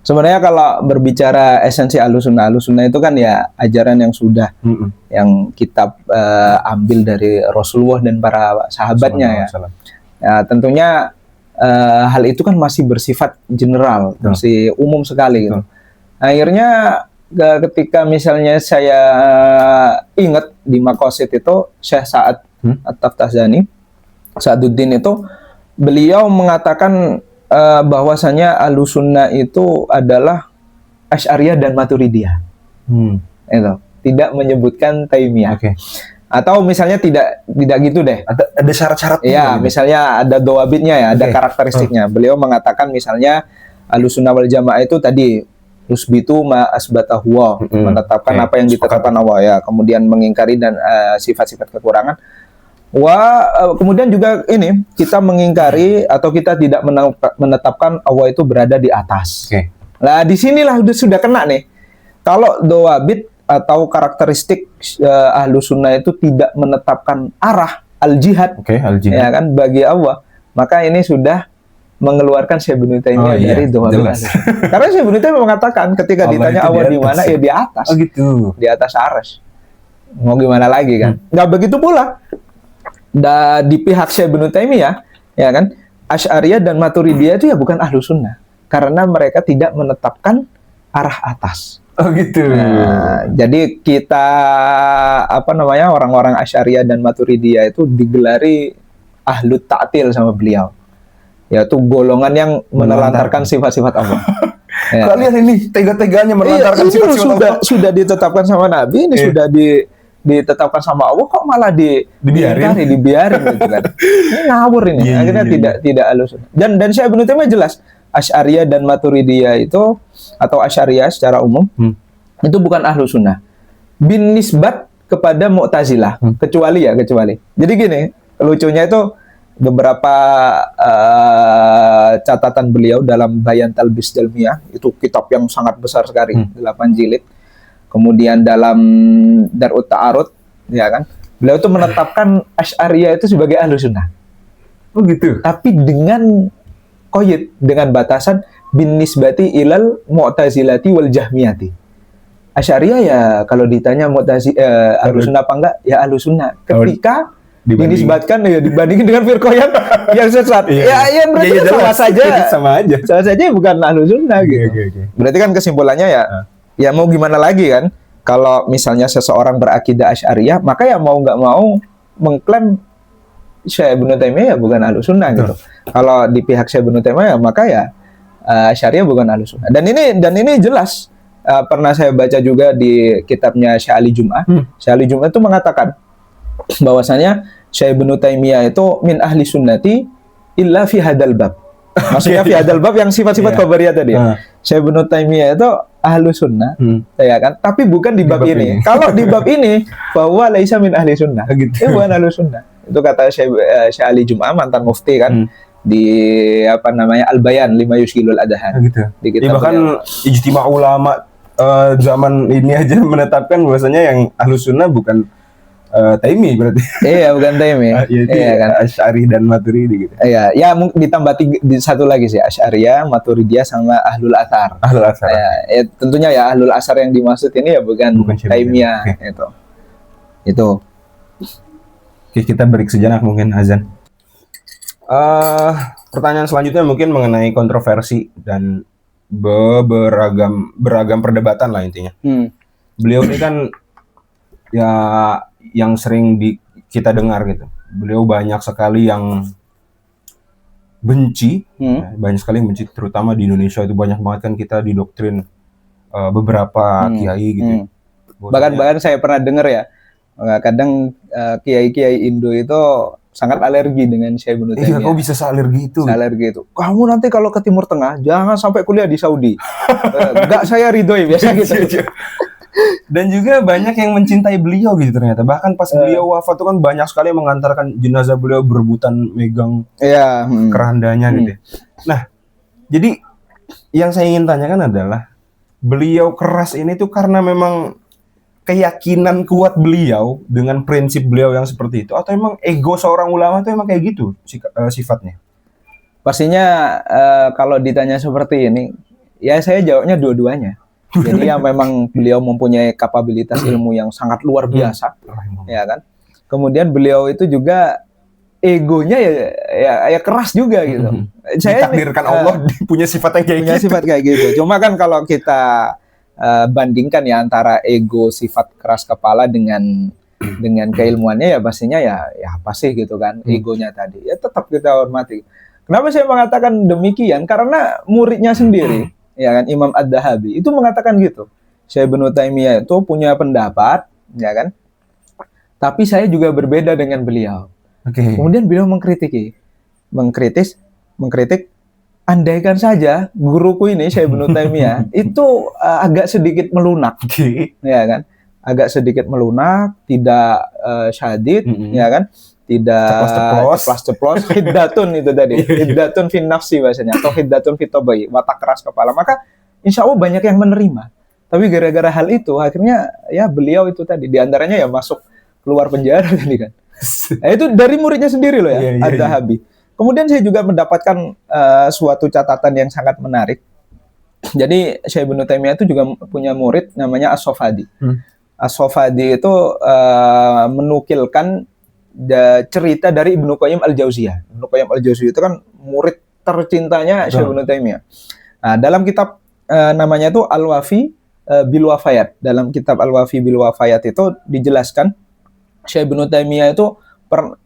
Sebenarnya kalau berbicara esensi Ahlussunnah itu kan ya ajaran yang sudah yang kita ambil dari Rasulullah dan para sahabatnya ya. Ya tentunya hal itu kan masih bersifat general, masih umum sekali gitu. Akhirnya ketika misalnya saya ingat di Maqasid itu Syekh Sa'ad At-Taftazani, Sa'aduddin itu beliau mengatakan bahwasanya Ahlussunnah itu adalah Asy'ariyah dan Maturidiyah. Itu tidak menyebutkan Taimiyah. Atau misalnya tidak gitu deh. Ada syarat-syaratnya. Ya, gitu. misalnya ada dawabitnya ya, ada karakteristiknya. Beliau mengatakan misalnya Ahlussunnah wal Jamaah itu tadi rusbitu ma asbatahu, menetapkan apa yang ditetapkan Allah ya, kemudian mengingkari dan sifat-sifat kekurangan. Kemudian juga ini kita mengingkari atau kita tidak menetapkan Allah itu berada di atas. Nah, disinilah sudah kena nih. Kalau dawabit atau karakteristik Ahlussunnah itu tidak menetapkan arah al-jihad, ya kan, bagi Allah, maka ini sudah mengeluarkan Syekh Ibnu Taimiyah dari dawabit. Karena Syekh Ibnu Taimiyah mengatakan ketika ditanya Allah di mana, ya di atas. Oh gitu. Di atas arsy. Mau gimana lagi kan? Nggak begitu pula. Di pihak Syekh Ibnu Taimiyah, ya kan, Asy'ariyah dan Maturidiyah itu ya bukan Ahlussunnah karena mereka tidak menetapkan arah atas. Oh gitu. Nah, jadi kita orang-orang Asy'ariyah dan Maturidiyah itu digelari ahlut ta'til sama beliau, yaitu golongan yang menelantarkan sifat-sifat Allah. Ya. Kalian ini tega-teganya menelantarkan sifat-sifat Allah. Sudah ditetapkan sama Nabi, ini sudah ditetapkan sama Allah, kok malah dibiarin gitu kan. Ini ngawur ini. Akhirnya tidak Ahlussunnah. Dan Syekh Ibnu Taimiyah jelas Asy'ariyah dan Maturidiyah itu atau Asy'ariyah secara umum itu bukan ahlu sunnah. Bin nisbat kepada Mu'tazilah, kecuali. Jadi gini, lucunya itu beberapa catatan beliau dalam Bayan Talbis Jalmiyah, itu kitab yang sangat besar sekali, 8 jilid. Kemudian dalam Darut Ta'arud, ya kan, beliau itu menetapkan Asy'ariyah itu sebagai ahlu sunnah. Oh gitu. Tapi dengan qayd, dengan batasan bin nisbati ilal Mu'tazilati wal Jahmiyati. Asy'ariyah ya kalau ditanya ahlu sunnah apa enggak, ya ahlu sunnah. Ketika dinisbatkan ya dibandingin dengan firqah yang sesat. Ya berarti sama saja. Sama saja bukan ahlu sunnah gitu. Berarti kan kesimpulannya ya mau gimana lagi kan? Kalau misalnya seseorang berakidah Asy'ariyah, maka ya mau nggak mau mengklaim Syekh Ibnu Taimiyah ya bukan ahlu sunnah gitu. Kalau di pihak Syekh Ibnu Taimiyah maka ya Asy'ariyah bukan ahlu sunnah. Dan ini jelas. Pernah saya baca juga di kitabnya Syekh Ali Jum'ah. Syekh Ali Jum'ah itu mengatakan bahwasanya Syekh Ibnu Taimiyah itu min ahli sunnati illa fi hadal bab. Maksudnya fi hadal bab yang sifat-sifat qabariyah tadi. Syekh Ibnu Taimiyah itu ahlu sunnah, ya kan? Tapi bukan di bab ini. Kalau di bab ini bahwa laisa min ahli sunnah. Itu bukan ahlu sunnah. Itu kata Syekh Ali Jum'ah, mantan mufti kan. Di Al-Bayan lima yushkilul adhan. Gitu. Bahkan ijtima ulama zaman ini aja menetapkan bahwasanya yang ahlus sunnah bukan Taimi berarti. Iya, bukan Taimi. Iya kan, Asy'ari dan Maturidi gitu. Iya, ya ditambah satu lagi sih, Asy'ariyah, Maturidiyah sama Ahlul Athar. Ahlul Athar. Ya, tentunya ya Ahlul Athar yang dimaksud ini ya bukan Taimiyah itu. Oke, kita break sejenak mungkin azan. Pertanyaan selanjutnya mungkin mengenai kontroversi dan beragam perdebatan lah intinya. Beliau ini kan ya yang sering kita dengar gitu. Beliau banyak sekali yang benci, banyak sekali yang benci, terutama di Indonesia itu banyak banget kan kita didoktrin beberapa kiai gitu. Bahkan saya pernah dengar ya, kadang kiai-kiai Indo itu sangat alergi dengan Syekh Ibnu Taimiyah. Iya, kok bisa sealergi itu? Sealergi itu. Kamu nanti kalau ke Timur Tengah, jangan sampai kuliah di Saudi. Enggak saya ridhoi, biasa gitu. Dan juga banyak yang mencintai beliau gitu ternyata. Bahkan pas beliau wafat itu kan banyak sekali yang mengantarkan jenazah beliau berebutan megang kerandanya gitu. Nah, jadi yang saya ingin tanyakan adalah beliau keras ini tuh karena memang keyakinan kuat beliau dengan prinsip beliau yang seperti itu, atau emang ego seorang ulama itu emang kayak gitu sifatnya? Pastinya kalau ditanya seperti ini, ya saya jawabnya dua-duanya. Jadi ya memang beliau mempunyai kapabilitas ilmu yang sangat luar biasa, ya kan. Kemudian beliau itu juga egonya ya keras juga gitu. Saya ditakdirkan Allah punya sifat yang kayak sifat kayak gitu. Cuma kan kalau kita bandingkan ya antara ego sifat keras kepala dengan keilmuannya ya pastinya ya pasti gitu kan, egonya tadi ya tetap kita hormati. Kenapa saya mengatakan demikian? Karena muridnya sendiri ya kan, Imam Ad-Dahabi itu mengatakan gitu, Syekh Ibnu Taimiyah itu punya pendapat ya kan, tapi saya juga berbeda dengan beliau. Kemudian beliau mengkritik, andaikan saja guruku ini Syekh Ibnu Taimiyah itu agak sedikit melunak, ya kan, agak sedikit melunak, tidak syadid, ya kan, tidak ceplas-ceplos, hiddatun itu tadi, hiddatun fin nafsi bahasanya, atau hiddatun fit tabai, watak keras kepala, maka insya Allah banyak yang menerima. Tapi gara-gara hal itu akhirnya ya beliau itu tadi diantaranya ya masuk keluar penjara tadi kan. Nah, itu dari muridnya sendiri loh ya, Ad-Dahabi. Kemudian saya juga mendapatkan suatu catatan yang sangat menarik. Jadi Syekh Ibnu Taimiyah itu juga punya murid namanya As-Sofadi. As-Sofadi itu menukilkan cerita dari Ibnu Qayyim Al-Jauziyah. Ibnu Qayyim Al-Jauziyah itu kan murid tercintanya Syekh Ibnu Taimiyah. Nah, dalam kitab namanya itu Al-Wafi bil Wafayat. Dalam kitab Al-Wafi bil Wafayat itu dijelaskan Syekh Ibnu Taimiyah itu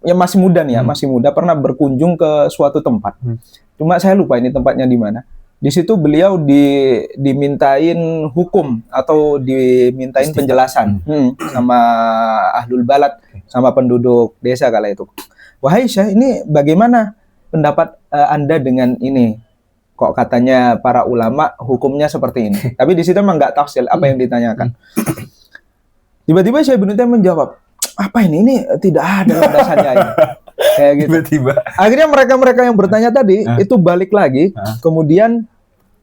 yang masih muda nih ya, masih muda, pernah berkunjung ke suatu tempat. Cuma saya lupa ini tempatnya di mana. Di situ beliau dimintain hukum atau dimintain penjelasan sama ahlul balad, sama penduduk desa kala itu. Wahai Syekh, ini bagaimana pendapat Anda dengan ini? kok katanya para ulama hukumnya seperti ini. Tapi di situ memang nggak tafsir apa yang ditanyakan. Tiba-tiba Syekh Ibnu Taimiyah menjawab, apa ini? Ini tidak ada landasannya ini. Kayak gitu. Tiba-tiba. Akhirnya mereka yang bertanya tadi itu balik lagi, kemudian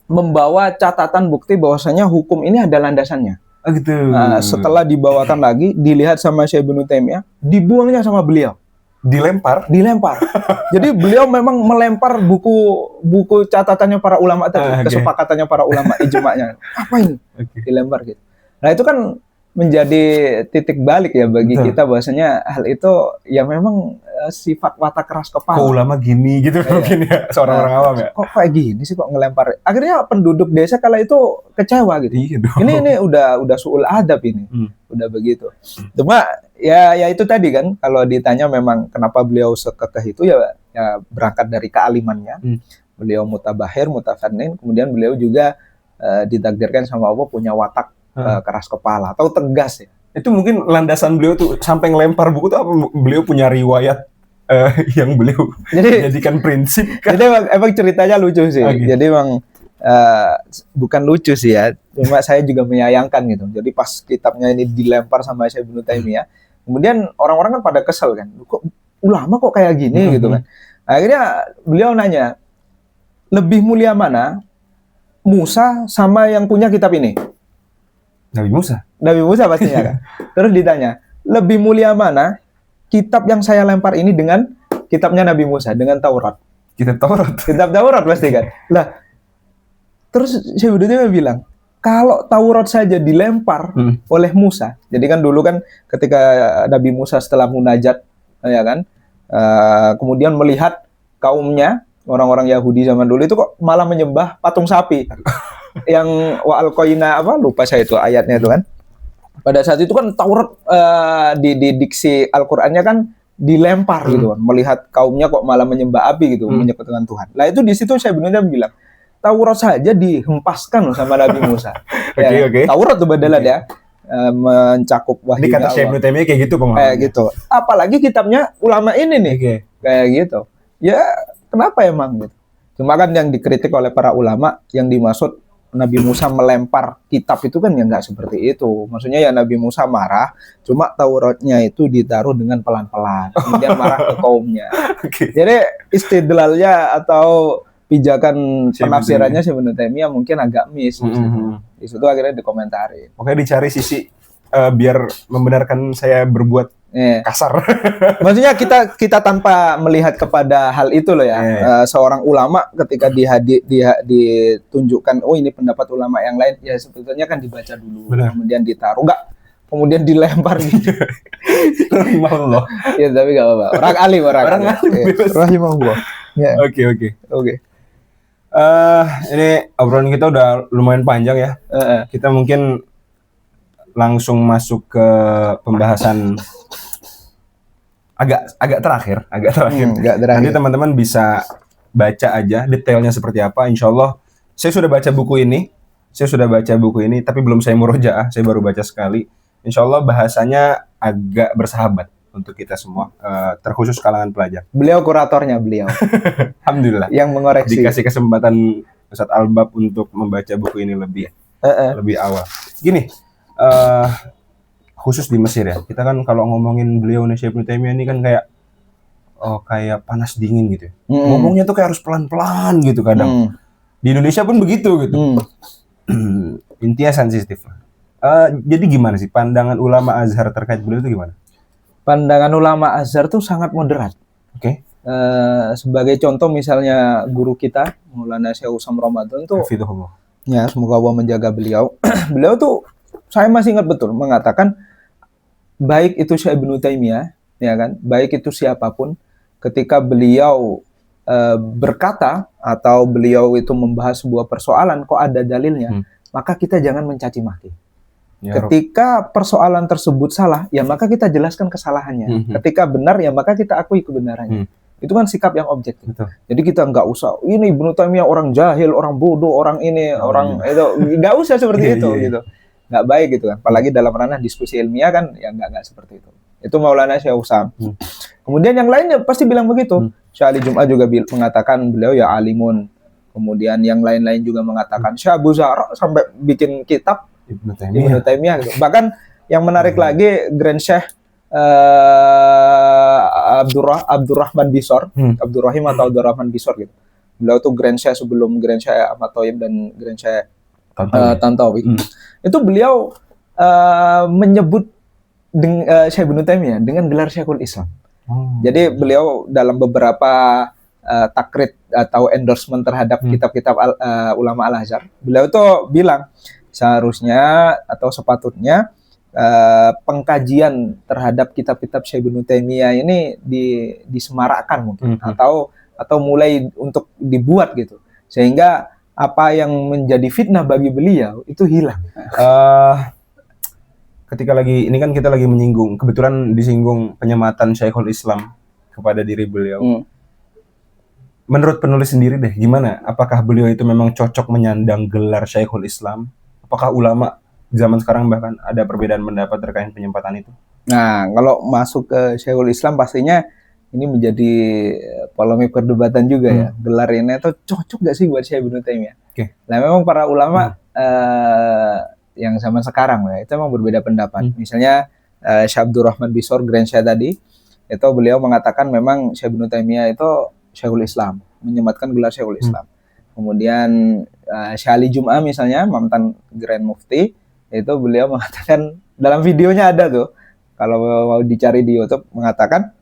membawa catatan bukti bahwasanya hukum ini ada landasannya. Oh gitu. Setelah dibawakan lagi, dilihat sama Syekh Ibnu Taimiyah, dibuangnya sama beliau. Dilempar. Jadi beliau memang melempar buku catatannya para ulama tadi, kesepakatannya para ulama, ijma'nya. Apa ini? Dilempar gitu. Nah itu kan menjadi titik balik ya bagi kita bahwasanya hal itu ya memang sifat watak keras kepala. Kok ulama gini gitu mungkin ya seorang orang awam ya. Kok kayak gini sih kok ngelempar? Akhirnya penduduk desa kala itu kecewa gitu. Iya dong. Ini udah suul adab ini. Udah begitu. Cuma ya itu tadi kan kalau ditanya memang kenapa beliau sekekeh itu ya berangkat dari kealimannya. Beliau mutabahir, mutafannin, kemudian beliau juga ditakdirkan sama Allah punya watak keras kepala atau tegas ya. Itu mungkin landasan beliau tuh sampai ngelempar buku tuh apa beliau punya riwayat yang beliau jadikan prinsip kan? Jadi emang ceritanya lucu sih. Jadi emang bukan lucu sih ya. Cuma saya juga menyayangkan gitu. Jadi pas kitabnya ini dilempar sama Syekh Ibnu Taimiyah, kemudian orang-orang kan pada kesel kan. Kok ulama kok kayak gini gitu kan. Akhirnya beliau nanya, lebih mulia mana Musa sama yang punya kitab ini? Nabi Musa pastinya kan. Terus ditanya, lebih mulia mana kitab yang saya lempar ini dengan kitabnya Nabi Musa, dengan Taurat? Kitab Taurat pasti kan. Lah, terus Syekh Ibnu Taimiyah bilang, kalau Taurat saja dilempar oleh Musa, jadi kan dulu kan ketika Nabi Musa setelah munajat, ya kan, kemudian melihat kaumnya orang-orang Yahudi zaman dulu itu kok malah menyembah patung sapi. Yang wa alqaina lupa saya itu ayatnya itu kan. Pada saat itu kan Taurat di diksi Al-Qur'annya kan dilempar gitu kan. Melihat kaumnya kok malah menyembah api gitu, menyekutukan Tuhan. Lah itu di situ saya benar bilang, Taurat saja dihempaskan sama Nabi Musa. Taurat itu badalan ya. Mencakup wahyu Allah. Dikata Syekh Ibnu Taimiyah kayak gitu pemahamannya. Kayak gitu. Apalagi kitabnya ulama ini nih. Kayak gitu. Ya kenapa emang gitu? Cuma kan yang dikritik oleh para ulama yang dimaksud Nabi Musa melempar kitab itu kan ya nggak seperti itu. Maksudnya ya Nabi Musa marah, cuma Tauratnya itu ditaruh dengan pelan-pelan, kemudian marah ke kaumnya. Jadi istidlalnya atau pijakan penafsirannya Syekh Ibnu Taimiyah mungkin agak miss. Di situ akhirnya dikomentari. Makanya dicari sisi biar membenarkan saya berbuat kasar. Maksudnya kita tanpa melihat kepada hal itu loh ya. Seorang ulama ketika ditunjukkan, oh ini pendapat ulama yang lain, ya sebetulnya kan dibaca dulu, kemudian ditaruh, enggak kemudian dilempar gitu. Rahimahullah. Ya tapi enggak apa-apa. Orang alim. Rahimahullah. Ya. Oke. Ini obrolan kita udah lumayan panjang ya. Kita mungkin langsung masuk ke pembahasan agak terakhir. Nanti teman-teman bisa baca aja detailnya seperti apa. Insya Allah saya sudah baca buku ini, tapi belum saya murojaah, saya baru baca sekali. Insya Allah bahasanya agak bersahabat untuk kita semua, terkhusus kalangan pelajar. Beliau kuratornya beliau. Alhamdulillah. Yang mengoreksi. Dikasih kesempatan Ustadz Albab untuk membaca buku ini lebih awal. Gini. Khusus di Mesir ya, kita kan kalau ngomongin beliau Syekh Ibnu Taimiyah ini kan kayak panas dingin gitu. Ngomongnya tuh kayak harus pelan-pelan gitu kadang. Di Indonesia pun begitu gitu. Intinya sensitif. Jadi gimana sih pandangan ulama Azhar terkait beliau itu gimana? Pandangan ulama Azhar tuh sangat moderat. Oke. Sebagai contoh misalnya guru kita Maulana Syekh Usam Ramadan tuh, ya semoga Allah menjaga beliau. Beliau tuh saya masih ingat betul mengatakan, baik itu Syekh Ibnu Taimiyah, ya kan, baik itu siapapun, ketika beliau berkata atau beliau itu membahas sebuah persoalan kok ada dalilnya, maka kita jangan mencaci maki. Ketika persoalan tersebut salah, ya maka kita jelaskan kesalahannya. Ketika benar, ya maka kita akui kebenarannya. Itu kan sikap yang objektif. Jadi kita nggak usah, ini Ibnu Taimiyah orang jahil, orang bodoh, orang ini, orang itu, nggak usah seperti itu gitu. Nggak baik gitu kan. Apalagi dalam ranah diskusi ilmiah kan ya nggak seperti itu. Itu Maulana Syekh Usam. Kemudian yang lainnya pasti bilang begitu. Syekh Ali Jum'ah juga mengatakan beliau ya alimun. kemudian yang lain-lain juga mengatakan Syekh Abu Zahra sampai bikin kitab Ibnu Ibnu Taimiyah. Taimiyah gitu. Bahkan yang menarik lagi Grand Syekh Abdurrahman Bisor, Abdurrahim atau Abdurrahman Bisor gitu. Beliau tuh Grand Syekh sebelum Grand Syekh Ahmad Thayyib dan Grand Syekh Tantawi. Itu beliau menyebut Syekh Ibnu Taimiyah dengan gelar Syekhul Islam. Jadi beliau dalam beberapa takrid atau endorsement terhadap kitab-kitab ulama Al-Azhar, beliau tuh bilang seharusnya atau sepatutnya pengkajian terhadap kitab-kitab Syekh Ibnu Taimiyah ini disemarakkan mungkin atau mulai untuk dibuat gitu, sehingga apa yang menjadi fitnah bagi beliau itu hilang. Ketika lagi ini kan kita lagi menyinggung, kebetulan disinggung penyematan Syekhul Islam kepada diri beliau. Menurut penulis sendiri deh, gimana? Apakah beliau itu memang cocok menyandang gelar Syekhul Islam? Apakah ulama zaman sekarang bahkan ada perbedaan pendapat terkait penyempatan itu? Nah, kalau masuk ke Syekhul Islam pastinya ini menjadi polemik perdebatan juga ya. Gelar ini itu cocok gak sih buat Syekh Ibnu Taimiyah? Nah, memang para ulama yang zaman sekarang ya, itu memang berbeda pendapat. Misalnya Syekh Abdurrahman Bisor, Grand Syekh tadi, itu beliau mengatakan memang Syekh Ibnu Taimiyah itu Syekhul Islam, menyematkan gelar Syekhul Islam. Kemudian Syekh Ali Jum'ah misalnya, mantan Grand Mufti, itu beliau mengatakan, dalam videonya ada tuh, kalau mau dicari di YouTube, mengatakan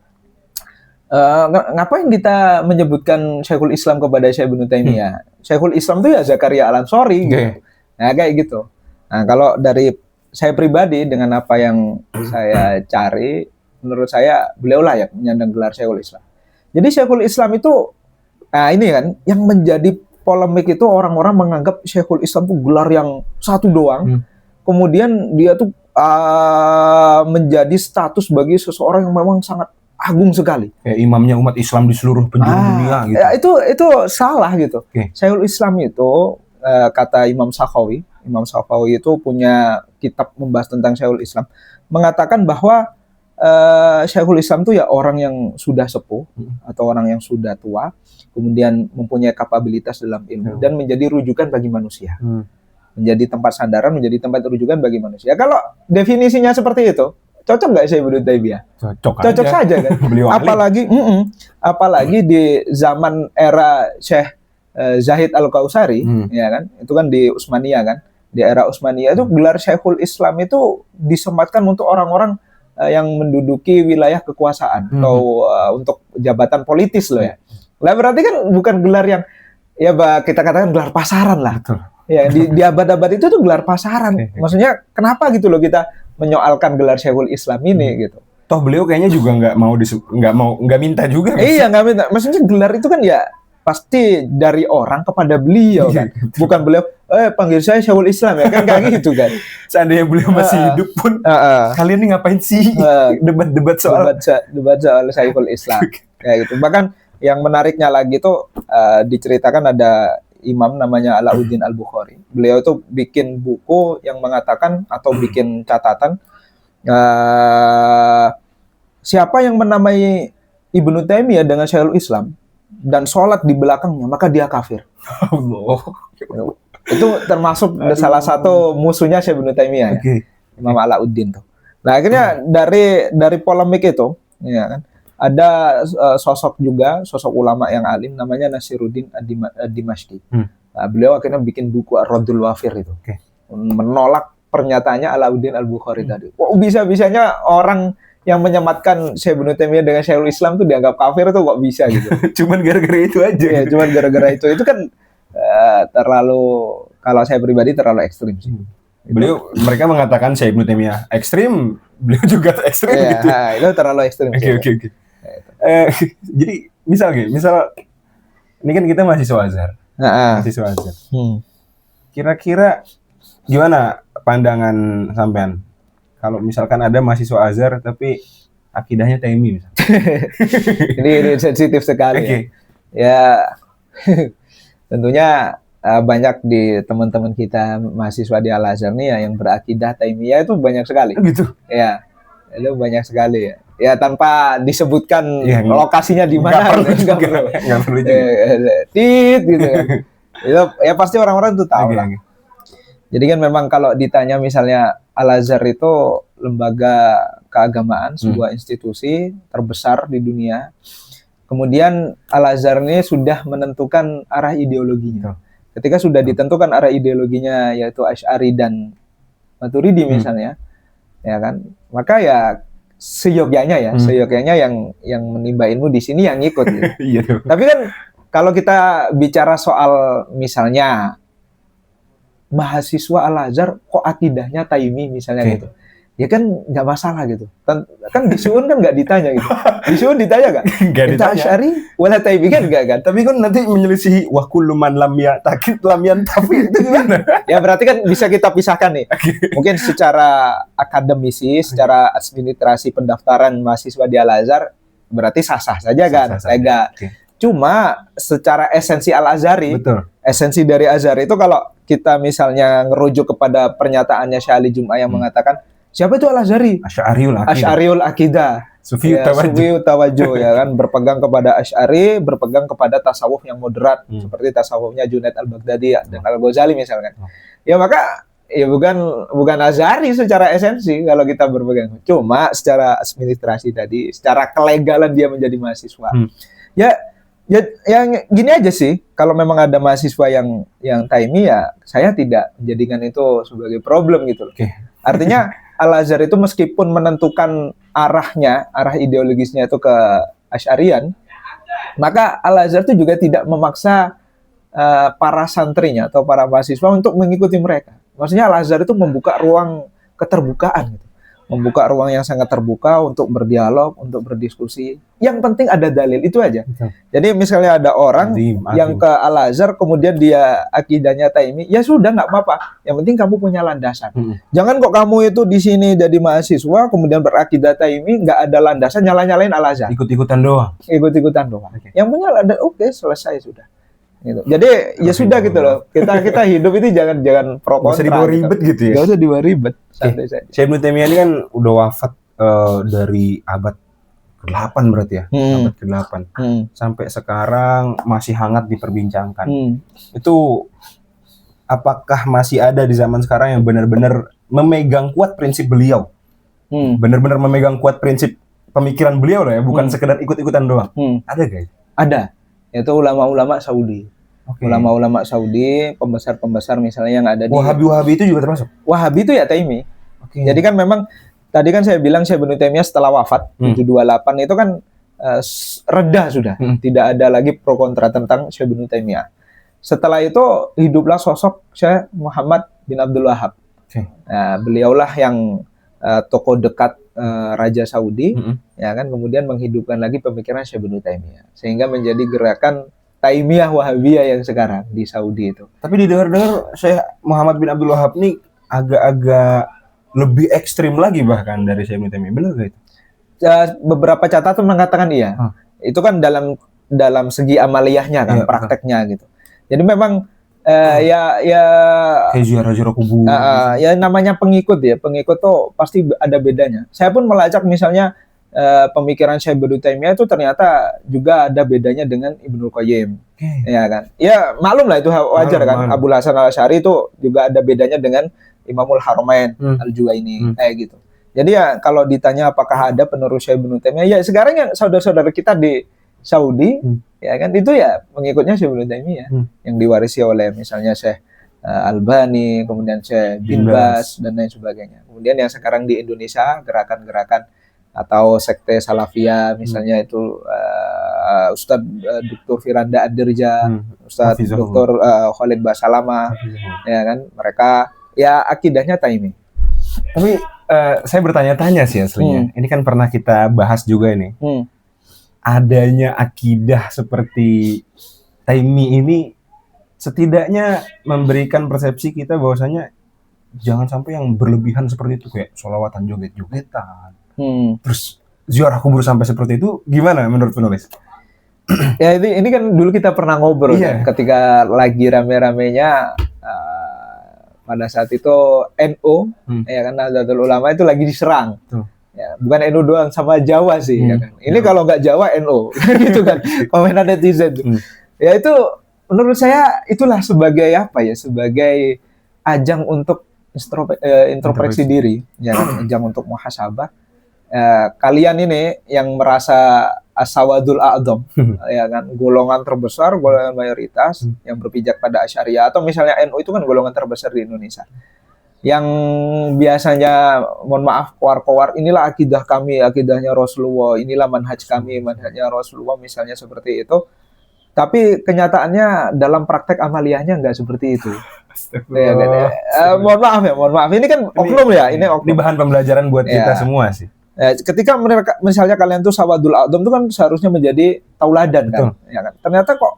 ngapain kita menyebutkan Syekhul Islam kepada Syekh Ibnu Taimiyah? Syekhul Islam itu ya Zakaria Al-Ansori gitu. Nah, kayak gitu. Nah, kalau dari saya pribadi dengan apa yang saya cari, menurut saya beliau layak menyandang gelar Syekhul Islam. Jadi Syekhul Islam itu, nah ini kan yang menjadi polemik itu, orang-orang menganggap Syekhul Islam itu gelar yang satu doang. Kemudian dia tuh menjadi status bagi seseorang yang memang sangat agung sekali. Kayak imamnya umat Islam di seluruh penjuru dunia gitu. Ya, itu salah gitu. Syekhul Islam itu kata Imam Sakhawi itu punya kitab membahas tentang Syekhul Islam, mengatakan bahwa Syekhul Islam itu ya orang yang sudah sepuh atau orang yang sudah tua, kemudian mempunyai kapabilitas dalam ilmu dan menjadi rujukan bagi manusia. Menjadi tempat sandaran, menjadi tempat rujukan bagi manusia. Kalau definisinya seperti itu, cocok nggak Syekh Ibnu Taimiyah? Cocok saja kan. apalagi di zaman era Syekh Zahid Al-Kausari, ya kan? Itu kan di Utsmaniyah kan. Di era Utsmaniyah itu gelar Syekhul Islam itu disematkan untuk orang-orang yang menduduki wilayah kekuasaan atau untuk jabatan politis loh ya. Lah berarti kan bukan gelar yang ya kita katakan gelar pasaran lah. Betul. Ya di abad-abad itu tuh gelar pasaran. Maksudnya kenapa gitu loh kita menyoalkan gelar Syekhul Islam ini gitu. Toh beliau kayaknya juga nggak minta juga. Iya nggak minta. Maksudnya gelar itu kan ya pasti dari orang kepada beliau kan. Bukan beliau panggil saya Syekhul Islam ya kan kayak gitu kan. Seandainya beliau masih hidup pun kalian ini ngapain sih debat soal Syekhul Islam kayak gitu. Bahkan yang menariknya lagi tuh diceritakan ada imam namanya Alauddin Al-Bukhari. Beliau itu bikin buku yang mengatakan atau bikin catatan siapa yang menamai Ibnu Taimiyah dengan Syekhul Islam dan sholat di belakangnya, maka dia kafir. Allah. Itu termasuk salah satu musuhnya Syekh Ibnu Taimiyah, Imam Alauddin tuh. Nah akhirnya dari polemik itu, ya kan, ada sosok ulama yang alim namanya Nasiruddin Ad-Dimashqi. Nah, beliau akhirnya bikin buku Ar-Raddul Wafir itu, menolak pernyataannya Alauddin Al-Bukhari tadi. Kok bisa-bisanya orang yang menyematkan Syekh Ibnu Taimiyah dengan Syekhul Islam tuh dianggap kafir tuh kok bisa gitu? Cuman gara-gara itu aja. Ya, cuman gara-gara itu kan terlalu, kalau saya pribadi terlalu ekstrim sih. Mereka mengatakan Syekh Ibnu Taimiyah ekstrim, beliau juga ekstrim gitu. Itu terlalu ekstrim. Oke. Jadi misal ini kan kita mahasiswa Azhar. Mahasiswa Azhar. Kira-kira gimana pandangan sampean kalau misalkan ada mahasiswa Azhar tapi akidahnya Taimi misalnya? ini sensitif sekali. Ya tentunya banyak di teman-teman kita mahasiswa di Al-Azhar nih ya yang berakidah Taimiyah itu banyak sekali. Gitu. Ya, itu banyak sekali ya. Ya tanpa disebutkan lokasinya di mana. Nggak perlu juga. Tit gitu kan. Itu ya pasti orang-orang tuh tahu lah. Oke. Jadi kan memang kalau ditanya misalnya Al-Azhar itu lembaga keagamaan, sebuah institusi terbesar di dunia. Kemudian Al-Azhar ini sudah menentukan arah ideologinya. Ketika sudah ditentukan arah ideologinya yaitu Asy'ari dan Maturidi misalnya, ya kan? Maka ya seyogyanya yang menimba ilmu di sini yang ikut gitu. Iya tuh. Tapi kan kalau kita bicara soal misalnya mahasiswa Al-Azhar kok akidahnya Taimi misalnya gitu. Ya kan nggak masalah gitu. Kan di Su'un kan nggak ditanya gitu. Di Su'un ditanya nggak? Nggak ditanya. Asy'ari wala Taimi kan nggak kan? Tapi kan nanti menyelisihi wa kullu man lam ya'taqid lam yantafi itu gimana? Ya berarti kan bisa kita pisahkan nih. Mungkin secara akademisi, secara administrasi pendaftaran mahasiswa di Al-Azhar berarti sah-sah saja kan, legal. Cuma secara esensi Al-Azhari, esensi dari Azhar itu kalau kita misalnya ngerujuk kepada pernyataannya Syekh Ali Jum'ah yang mengatakan siapa itu Al-Azhari? Asy'ariul Aqidah. Sufi Tawajjuh ya kan, berpegang kepada Asy'ari, berpegang kepada tasawuf yang moderat seperti tasawufnya Junaid Al-Baghdadi dan Al-Ghazali misalkan. Ya maka ya bukan Azhari secara esensi kalau kita berpegang. Cuma secara administrasi tadi, secara kelegalan dia menjadi mahasiswa. Ya yang gini aja sih, kalau memang ada mahasiswa yang Taimi ya saya tidak menjadikan itu sebagai problem gitu loh. Artinya Al-Azhar itu meskipun menentukan arah ideologisnya itu ke Asy'arian, maka Al-Azhar itu juga tidak memaksa para santrinya atau para mahasiswa untuk mengikuti mereka. Maksudnya Al-Azhar itu membuka ruang keterbukaan gitu. Membuka ruang yang sangat terbuka untuk berdialog, untuk berdiskusi. Yang penting ada dalil, itu aja. Jadi misalnya ada orang yang ke Al-Azhar, kemudian dia akidahnya Taimi, ya sudah nggak apa-apa. Yang penting kamu punya landasan. Jangan kok kamu itu di sini jadi mahasiswa, kemudian berakidah Taimi, nggak ada landasan, nyala-nyalain Al-Azhar. Ikut-ikutan doang. Yang punya landasan, oke, selesai sudah. Gitu. Jadi ya sudah gitu loh. Kita hidup itu jangan pro kontra. Gak usah dibawa ribet gitu ya. Gak usah dibawa ribet. Santai saja. Syekh Ibnu Taimiyah ini kan udah wafat dari abad ke-8 berarti ya. Abad ke-8. Sampai sekarang masih hangat diperbincangkan. Itu apakah masih ada di zaman sekarang yang benar-benar memegang kuat prinsip beliau? Benar-benar memegang kuat prinsip pemikiran beliau lah ya, bukan sekedar ikut-ikutan doang. Ada guys? Ada. Itu ulama-ulama Saudi. Ulama-ulama Saudi, pembesar-pembesar misalnya yang ada di Wahabi itu juga termasuk? Wahabi itu ya Taimi. Jadi kan memang tadi kan saya bilang Syekh Ibnu Taimiyah setelah wafat 728 itu kan reda sudah. Tidak ada lagi pro kontra tentang Syekh Ibnu Taimiyah. Setelah itu hiduplah sosok Syekh Muhammad bin Abdul Wahhab. Nah, beliaulah yang tokoh dekat Raja Saudi, ya kan, kemudian menghidupkan lagi pemikiran Syekh Ibnu Taimiyah sehingga menjadi gerakan Taimiyah Wahabiyah yang sekarang di Saudi itu. Tapi didengar-dengar Syekh Muhammad bin Abdul Wahhab ini agak-agak lebih ekstrim lagi bahkan dari Syekh Ibnu Taimiyah, benar gak itu? Beberapa catatan mengatakan iya. Itu kan dalam segi amaliyahnya kan, prakteknya gitu. Jadi memang kayak ziarah kubur. Ya namanya pengikut tuh pasti ada bedanya. Saya pun melacak misalnya pemikiran Syekh Ibnu Taimiyah itu ternyata juga ada bedanya dengan Ibnu Qayyim. Ya kan? Ya maklum lah itu wajar kan. Abul Hasan Al-Asy'ari itu juga ada bedanya dengan Imamul Haramain Al-Juwaini kayak gitu. Jadi ya kalau ditanya apakah ada penerus Syekh Ibnu Taimiyah, ya sekarang yang saudara-saudara kita di Saudi, ya kan, itu ya pengikutnya Syekh Ibnu Taimiyah yang diwarisi oleh misalnya Syekh Albani, kemudian Syekh Bin Baz dan lain sebagainya. Kemudian yang sekarang di Indonesia gerakan-gerakan atau sekte Salafiyah misalnya itu Ustadz Dr. Firanda Ad-Dirja, Ustadz Dr. Khalid Basalama, ya kan, mereka ya akidahnya Taimi. Tapi saya bertanya-tanya sih aslinya. Ini kan pernah kita bahas juga ini. Adanya akidah seperti Taimi ini setidaknya memberikan persepsi kita bahwasanya jangan sampai yang berlebihan seperti itu, kayak sholawatan joget-jogetan. Terus ziarah kubur sampai seperti itu, gimana menurut penulis? Ya ini kan dulu kita pernah ngobrol kan, ketika lagi rame-ramenya pada saat itu NU, ya kan, Nahdlatul Ulama itu lagi diserang. Ya, bukan NU doang, sama Jawa sih, ya kan. Ini kalau nggak Jawa NU, gitu kan, komentar netizen. Ya itu menurut saya itulah sebagai apa ya, sebagai ajang untuk introspeksi diri, ya kan? Ajang untuk muhasabah. Kalian ini yang merasa asawadul a'dham, ya kan, golongan terbesar, golongan mayoritas yang berpijak pada Asy'ariyah, atau misalnya NU itu kan golongan terbesar di Indonesia. Yang biasanya, mohon maaf, kowar-kowar, inilah akidah kami, akidahnya Rasulullah, inilah manhaj kami, manhajnya Rasulullah, misalnya seperti itu. Tapi kenyataannya dalam praktek amaliyahnya nggak seperti itu. Ya, kan? Mohon maaf ya, mohon maaf. Ini kan oknum ya, ini oknum. Ini bahan pembelajaran buat kita semua sih. Ketika mereka, misalnya kalian tuh sawadul a'dham itu kan seharusnya menjadi tauladan kan, ya kan. Ternyata kok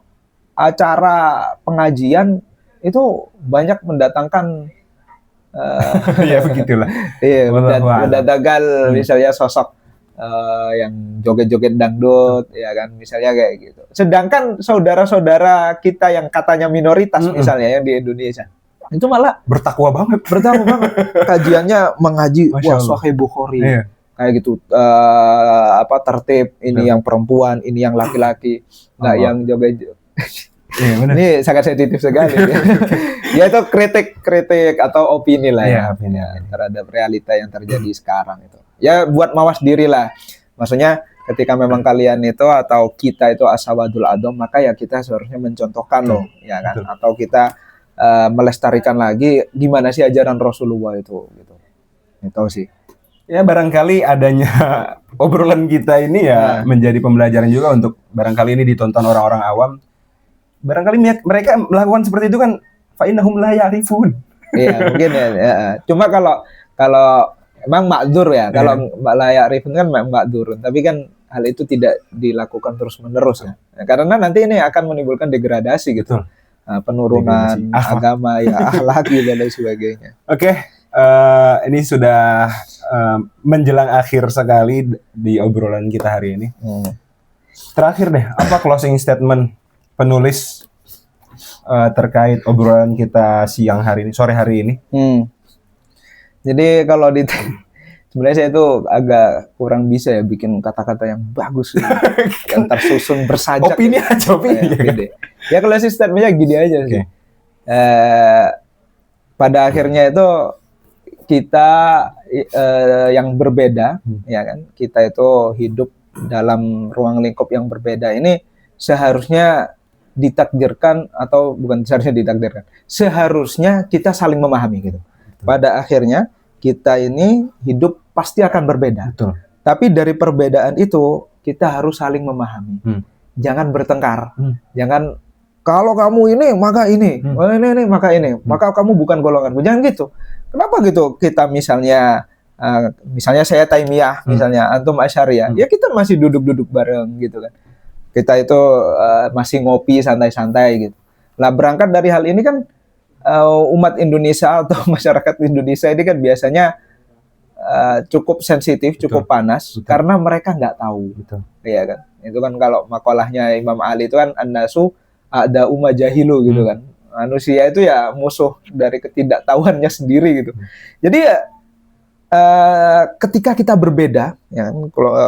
acara pengajian itu banyak mendatangkan ya begitulah. Iya, mendatangkan misalnya sosok yang joget-joget dangdut, ya kan, misalnya kayak gitu. Sedangkan saudara-saudara kita yang katanya minoritas misalnya yang di Indonesia itu malah bertakwa banget. Kajiannya mengaji Sahih Bukhari. Iya. Kayak gitu, tertib, ini yang perempuan, ini yang laki-laki, nggak yang joget. Iya, ini sangat sensitif sekali. Ya itu kritik atau opini lah ya, opini terhadap realita yang terjadi sekarang itu. Ya buat mawas diri lah. Maksudnya ketika memang kalian itu atau kita itu asawadul a'dham, maka ya kita seharusnya mencontohkan loh, ya kan? Atau kita melestarikan lagi gimana sih ajaran Rasulullah itu, gitu. Itu sih. Ya barangkali adanya obrolan kita ini ya menjadi pembelajaran juga untuk barangkali ini ditonton orang-orang awam. Barangkali mereka melakukan seperti itu kan fa'innahum la ya'rifun. Iya, mungkin ya. Cuma kalau emang makdzur ya, kalau la ya'rifun kan makdzur, tapi kan hal itu tidak dilakukan terus-menerus ya. Karena nanti ini akan menimbulkan degradasi gitu. Penurunan agama ya, akhlak dan lain sebagainya. Oke. Ini sudah menjelang akhir sekali di obrolan kita hari ini. Terakhir deh, apa closing statement penulis terkait obrolan kita sore hari ini? Jadi kalau sebenarnya saya itu agak kurang bisa ya bikin kata-kata yang bagus, yang tersusun bersajak. Opini aja. Ya closing statementnya gini aja sih. Pada akhirnya itu kita yang berbeda, ya kan? Kita itu hidup dalam ruang lingkup yang berbeda. Ini seharusnya ditakdirkan, atau bukan seharusnya ditakdirkan. Seharusnya kita saling memahami gitu. Pada akhirnya kita ini hidup pasti akan berbeda. Betul. Tapi dari perbedaan itu kita harus saling memahami. Jangan bertengkar. Jangan kalau kamu ini maka ini, ini maka ini, maka kamu bukan golonganku. Jangan gitu. Kenapa gitu? Kita misalnya saya Taimiyah, misalnya antum Asy'ariyah, ya kita masih duduk-duduk bareng gitu kan. Kita itu masih ngopi santai-santai gitu. Lah berangkat dari hal ini kan umat Indonesia atau masyarakat Indonesia ini kan biasanya cukup sensitif, cukup panas, karena mereka nggak tahu. Iya kan? Itu kan kalau makalahnya Imam Ali itu kan an-nasu ada jahilu gitu kan. Manusia itu ya musuh dari ketidaktahuannya sendiri gitu. Jadi ketika kita berbeda, ya,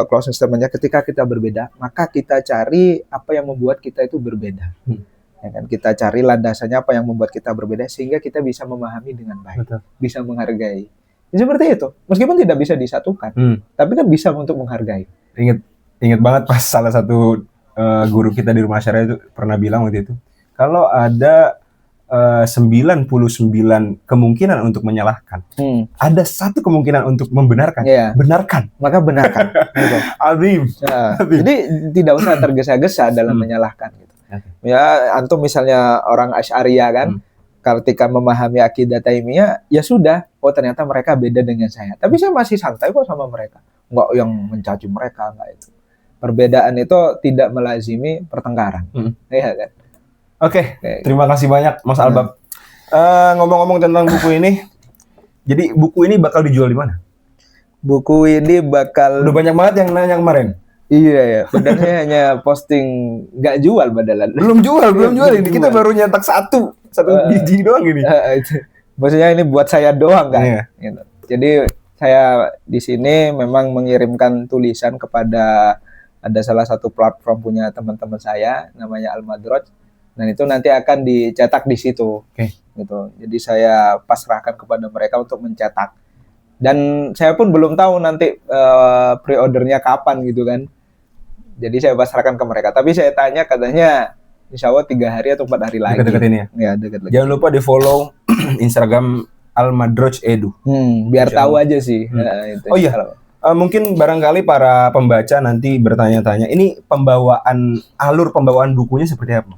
closing statementnya, ketika kita berbeda, maka kita cari apa yang membuat kita itu berbeda. Ya kan? Kita cari landasannya apa yang membuat kita berbeda sehingga kita bisa memahami dengan baik, bisa menghargai. Ya, seperti itu. Meskipun tidak bisa disatukan, tapi kan bisa untuk menghargai. Ingat banget pas salah satu guru kita di rumah syariah itu pernah bilang waktu itu, kalau ada 99 kemungkinan untuk menyalahkan, ada satu kemungkinan untuk membenarkan. Benarkan, maka benarkan. Gitu. Azim. Jadi tidak usah tergesa-gesa dalam menyalahkan. Gitu. Ya, antum misalnya orang Asy'ariyah kan, ketika memahami akidah Taimiyah, ya sudah, oh ternyata mereka beda dengan saya. Tapi saya masih santai kok sama mereka, nggak yang mencaci mereka, nggak itu. Perbedaan itu tidak melazimi pertengkaran. Ya kan? Oke, terima kasih banyak Mas Albab. Ngomong-ngomong tentang buku ini, jadi buku ini bakal dijual di mana? Buku ini bakal... Udah banyak banget yang nanya kemarin. Iya ya, padahal saya hanya posting, nggak jual badalan. Belum jual ini. Kita baru nyetak satu biji doang ini. Maksudnya ini buat saya doang kan. Gitu. Jadi saya di sini memang mengirimkan tulisan kepada ada salah satu platform punya teman-teman saya, namanya Al-Madroj. Dan itu nanti akan dicetak di situ. Oke. Gitu. Jadi saya pasrahkan kepada mereka untuk mencetak. Dan saya pun belum tahu nanti pre-ordernya kapan gitu kan. Jadi saya pasrahkan ke mereka. Tapi saya tanya katanya insya Allah 3 hari atau 4 hari lagi. Dekat-dekat ini ya? Ya, dekat lagi. Jangan lupa di follow Instagram Al-Madroj Edu. Biar tahu aja sih. Itu. Oh iya, mungkin barangkali para pembaca nanti bertanya-tanya, ini alur pembawaan bukunya seperti apa?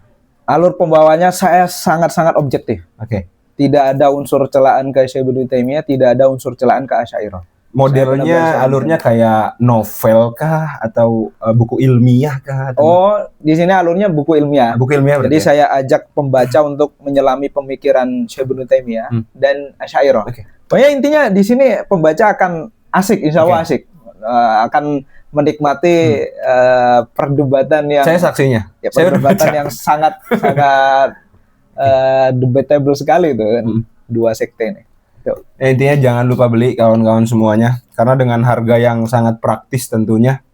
Alur pembawanya saya sangat-sangat objektif. Oke. Tidak ada unsur celaan ke Syekh Ibnu Taimiyah, tidak ada unsur celaan ke Asy'ariyah. Modelnya, alurnya kayak novel kah atau buku ilmiah kah? Oh, di sini alurnya buku ilmiah. Buku ilmiah berarti. Jadi saya ajak pembaca untuk menyelami pemikiran Syekh Ibnu Taimiyah dan Asy'ariyah. Oke. Pokoknya intinya di sini pembaca akan asik, insya Allah asik. Akan menikmati perdebatan yang saya saksinya. Ya, perdebatan yang sangat debatable sekali itu kan. Dua sekte ini. Intinya jangan lupa beli kawan-kawan semuanya, karena dengan harga yang sangat praktis tentunya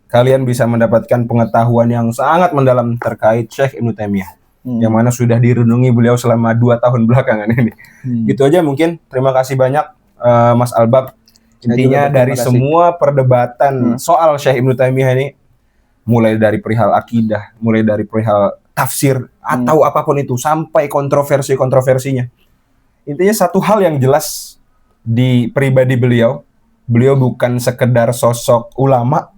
kalian bisa mendapatkan pengetahuan yang sangat mendalam terkait Syekh Ibnu Taimiyah yang mana sudah direnungi beliau selama 2 tahun belakangan ini. Gitu aja mungkin. Terima kasih banyak Mas Albab. Intinya dari semua perdebatan soal Syekh Ibnu Taimiyah ini, mulai dari perihal akidah, mulai dari perihal tafsir atau apapun itu sampai kontroversinya. Intinya satu hal yang jelas di pribadi beliau bukan sekedar sosok ulama,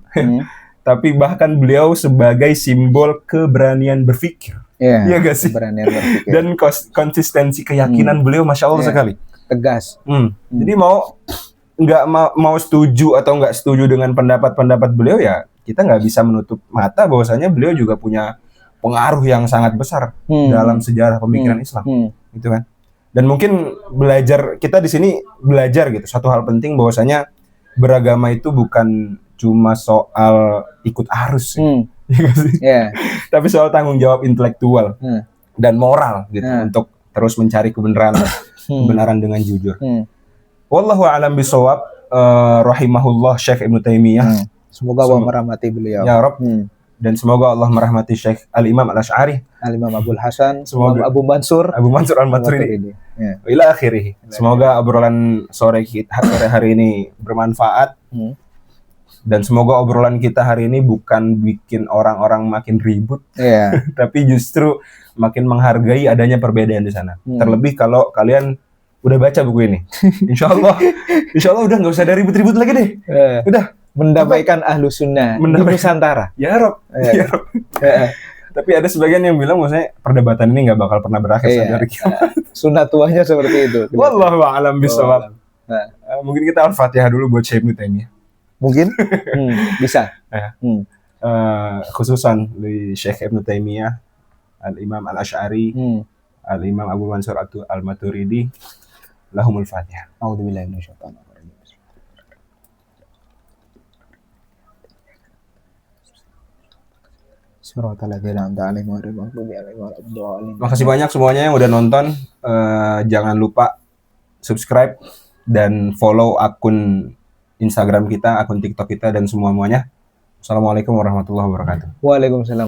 tapi bahkan beliau sebagai simbol keberanian berpikir. Iya gak sih? Keberanian berpikir. Dan konsistensi keyakinan beliau, masya Allah sekali. Tegas. Jadi mau setuju atau nggak setuju dengan pendapat beliau, ya kita nggak bisa menutup mata bahwasanya beliau juga punya pengaruh yang sangat besar dalam sejarah pemikiran Islam, gitu kan. Dan mungkin kita di sini belajar gitu satu hal penting, bahwasanya beragama itu bukan cuma soal ikut arus, tapi soal tanggung jawab intelektual dan moral gitu untuk terus mencari kebenaran dengan jujur. Wallahu a'lam bishawab. Rahimahullah Syekh Ibnu Taimiyah. Semoga Allah merahmati beliau. Ya Rabb. Dan semoga Allah merahmati Syekh Al-Imam Al-Asy'ari, Al-Imam Abdul Hasan, semoga Abu Mansur Al-Maturidi. Ila akhirih. Semoga obrolan sore kita hari ini bermanfaat. Dan semoga obrolan kita hari ini bukan bikin orang-orang makin ribut, tapi justru makin menghargai adanya perbedaan di sana. Terlebih kalau kalian udah baca buku ini, insya Allah udah nggak usah ada ribut-ribut lagi deh. Udah mendamaikan ahlu sunnah di Nusantara. Ya Rob. Tapi ada sebagian yang bilang maksudnya perdebatan ini nggak bakal pernah berakhir sampai hari kiamat. Sunnatullahnya seperti itu. Wallahu a'lam bishawab. Mungkin kita Al-Fatihah dulu buat Syekh Ibnu Taimiyah. Mungkin bisa. Khususan di Syekh Ibnu Taimiyah, Al-Imam Al-Asy'ari, Al-Imam Abu Mansur Al-Maturidi. Lahumul Fatihah. A'udzubillahi minasyaitonir rajim. Makasih banyak semuanya yang udah nonton. Jangan lupa subscribe dan follow akun Instagram kita, akun TikTok kita, dan semuanya. Assalamualaikum warahmatullahi wabarakatuh. Waalaikumsalam.